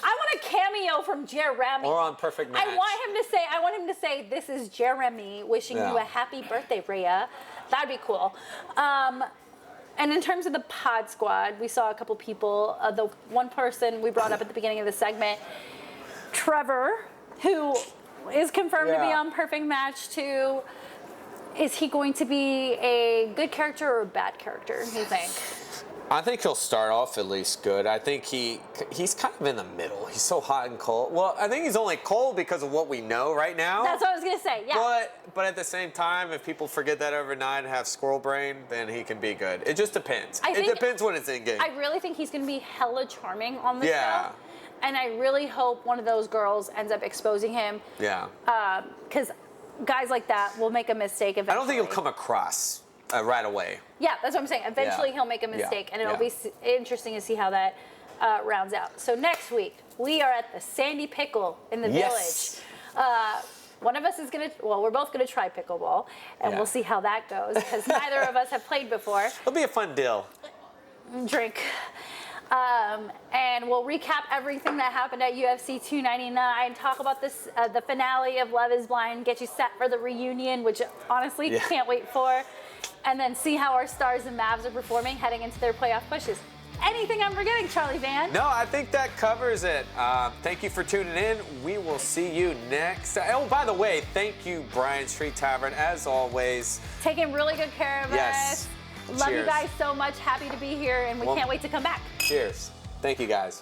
I want a cameo from Jeremy. Or on Perfect Match. I want him to say, "This is Jeremy wishing Yeah. you a happy birthday, Rayya." That'd be cool. And in terms of the pod squad, we saw a couple people. The one person we brought up at the beginning of the segment, Trevor, who is confirmed to be Yeah. on Perfect Match 2. Is he going to be a good character or a bad character, you think? I think he'll start off at least good. I think he's kind of in the middle. He's so hot and cold. Well, I think he's only cold because of what we know right now. That's what I was going to say, yeah. But at the same time, if people forget that overnight and have squirrel brain, then he can be good. It just depends. It depends when it's in game. I really think he's going to be hella charming on the Yeah. show. And I really hope one of those girls ends up exposing him. Yeah. Because guys like that will make a mistake eventually. I don't think he'll come across right away. Yeah, that's what I'm saying. Eventually Yeah. he'll make a Yeah. mistake, and it'll Yeah. be interesting to see how that rounds out. So next week, we are at the Sandy Pickle in the Yes. Village. One of us is going to, well, we're both going to try pickleball, and Yeah. we'll see how that goes, because neither of us have played before. It'll be a fun deal. Drink. And we'll recap everything that happened at UFC 299, talk about this, the finale of Love is Blind, get you set for the reunion, which honestly Yeah. can't wait for, and then see how our Stars and Mavs are performing heading into their playoff pushes. Anything I'm forgetting, Charlie Van? No, I think that covers it. Thank you for tuning in. We will see you next. Oh, by the way, thank you, Bryan Street Tavern, as always. Taking really good care of Yes. us. Love you Cheers. guys so much. Happy to be here, and we can't wait to come back. Cheers. Thank you, guys.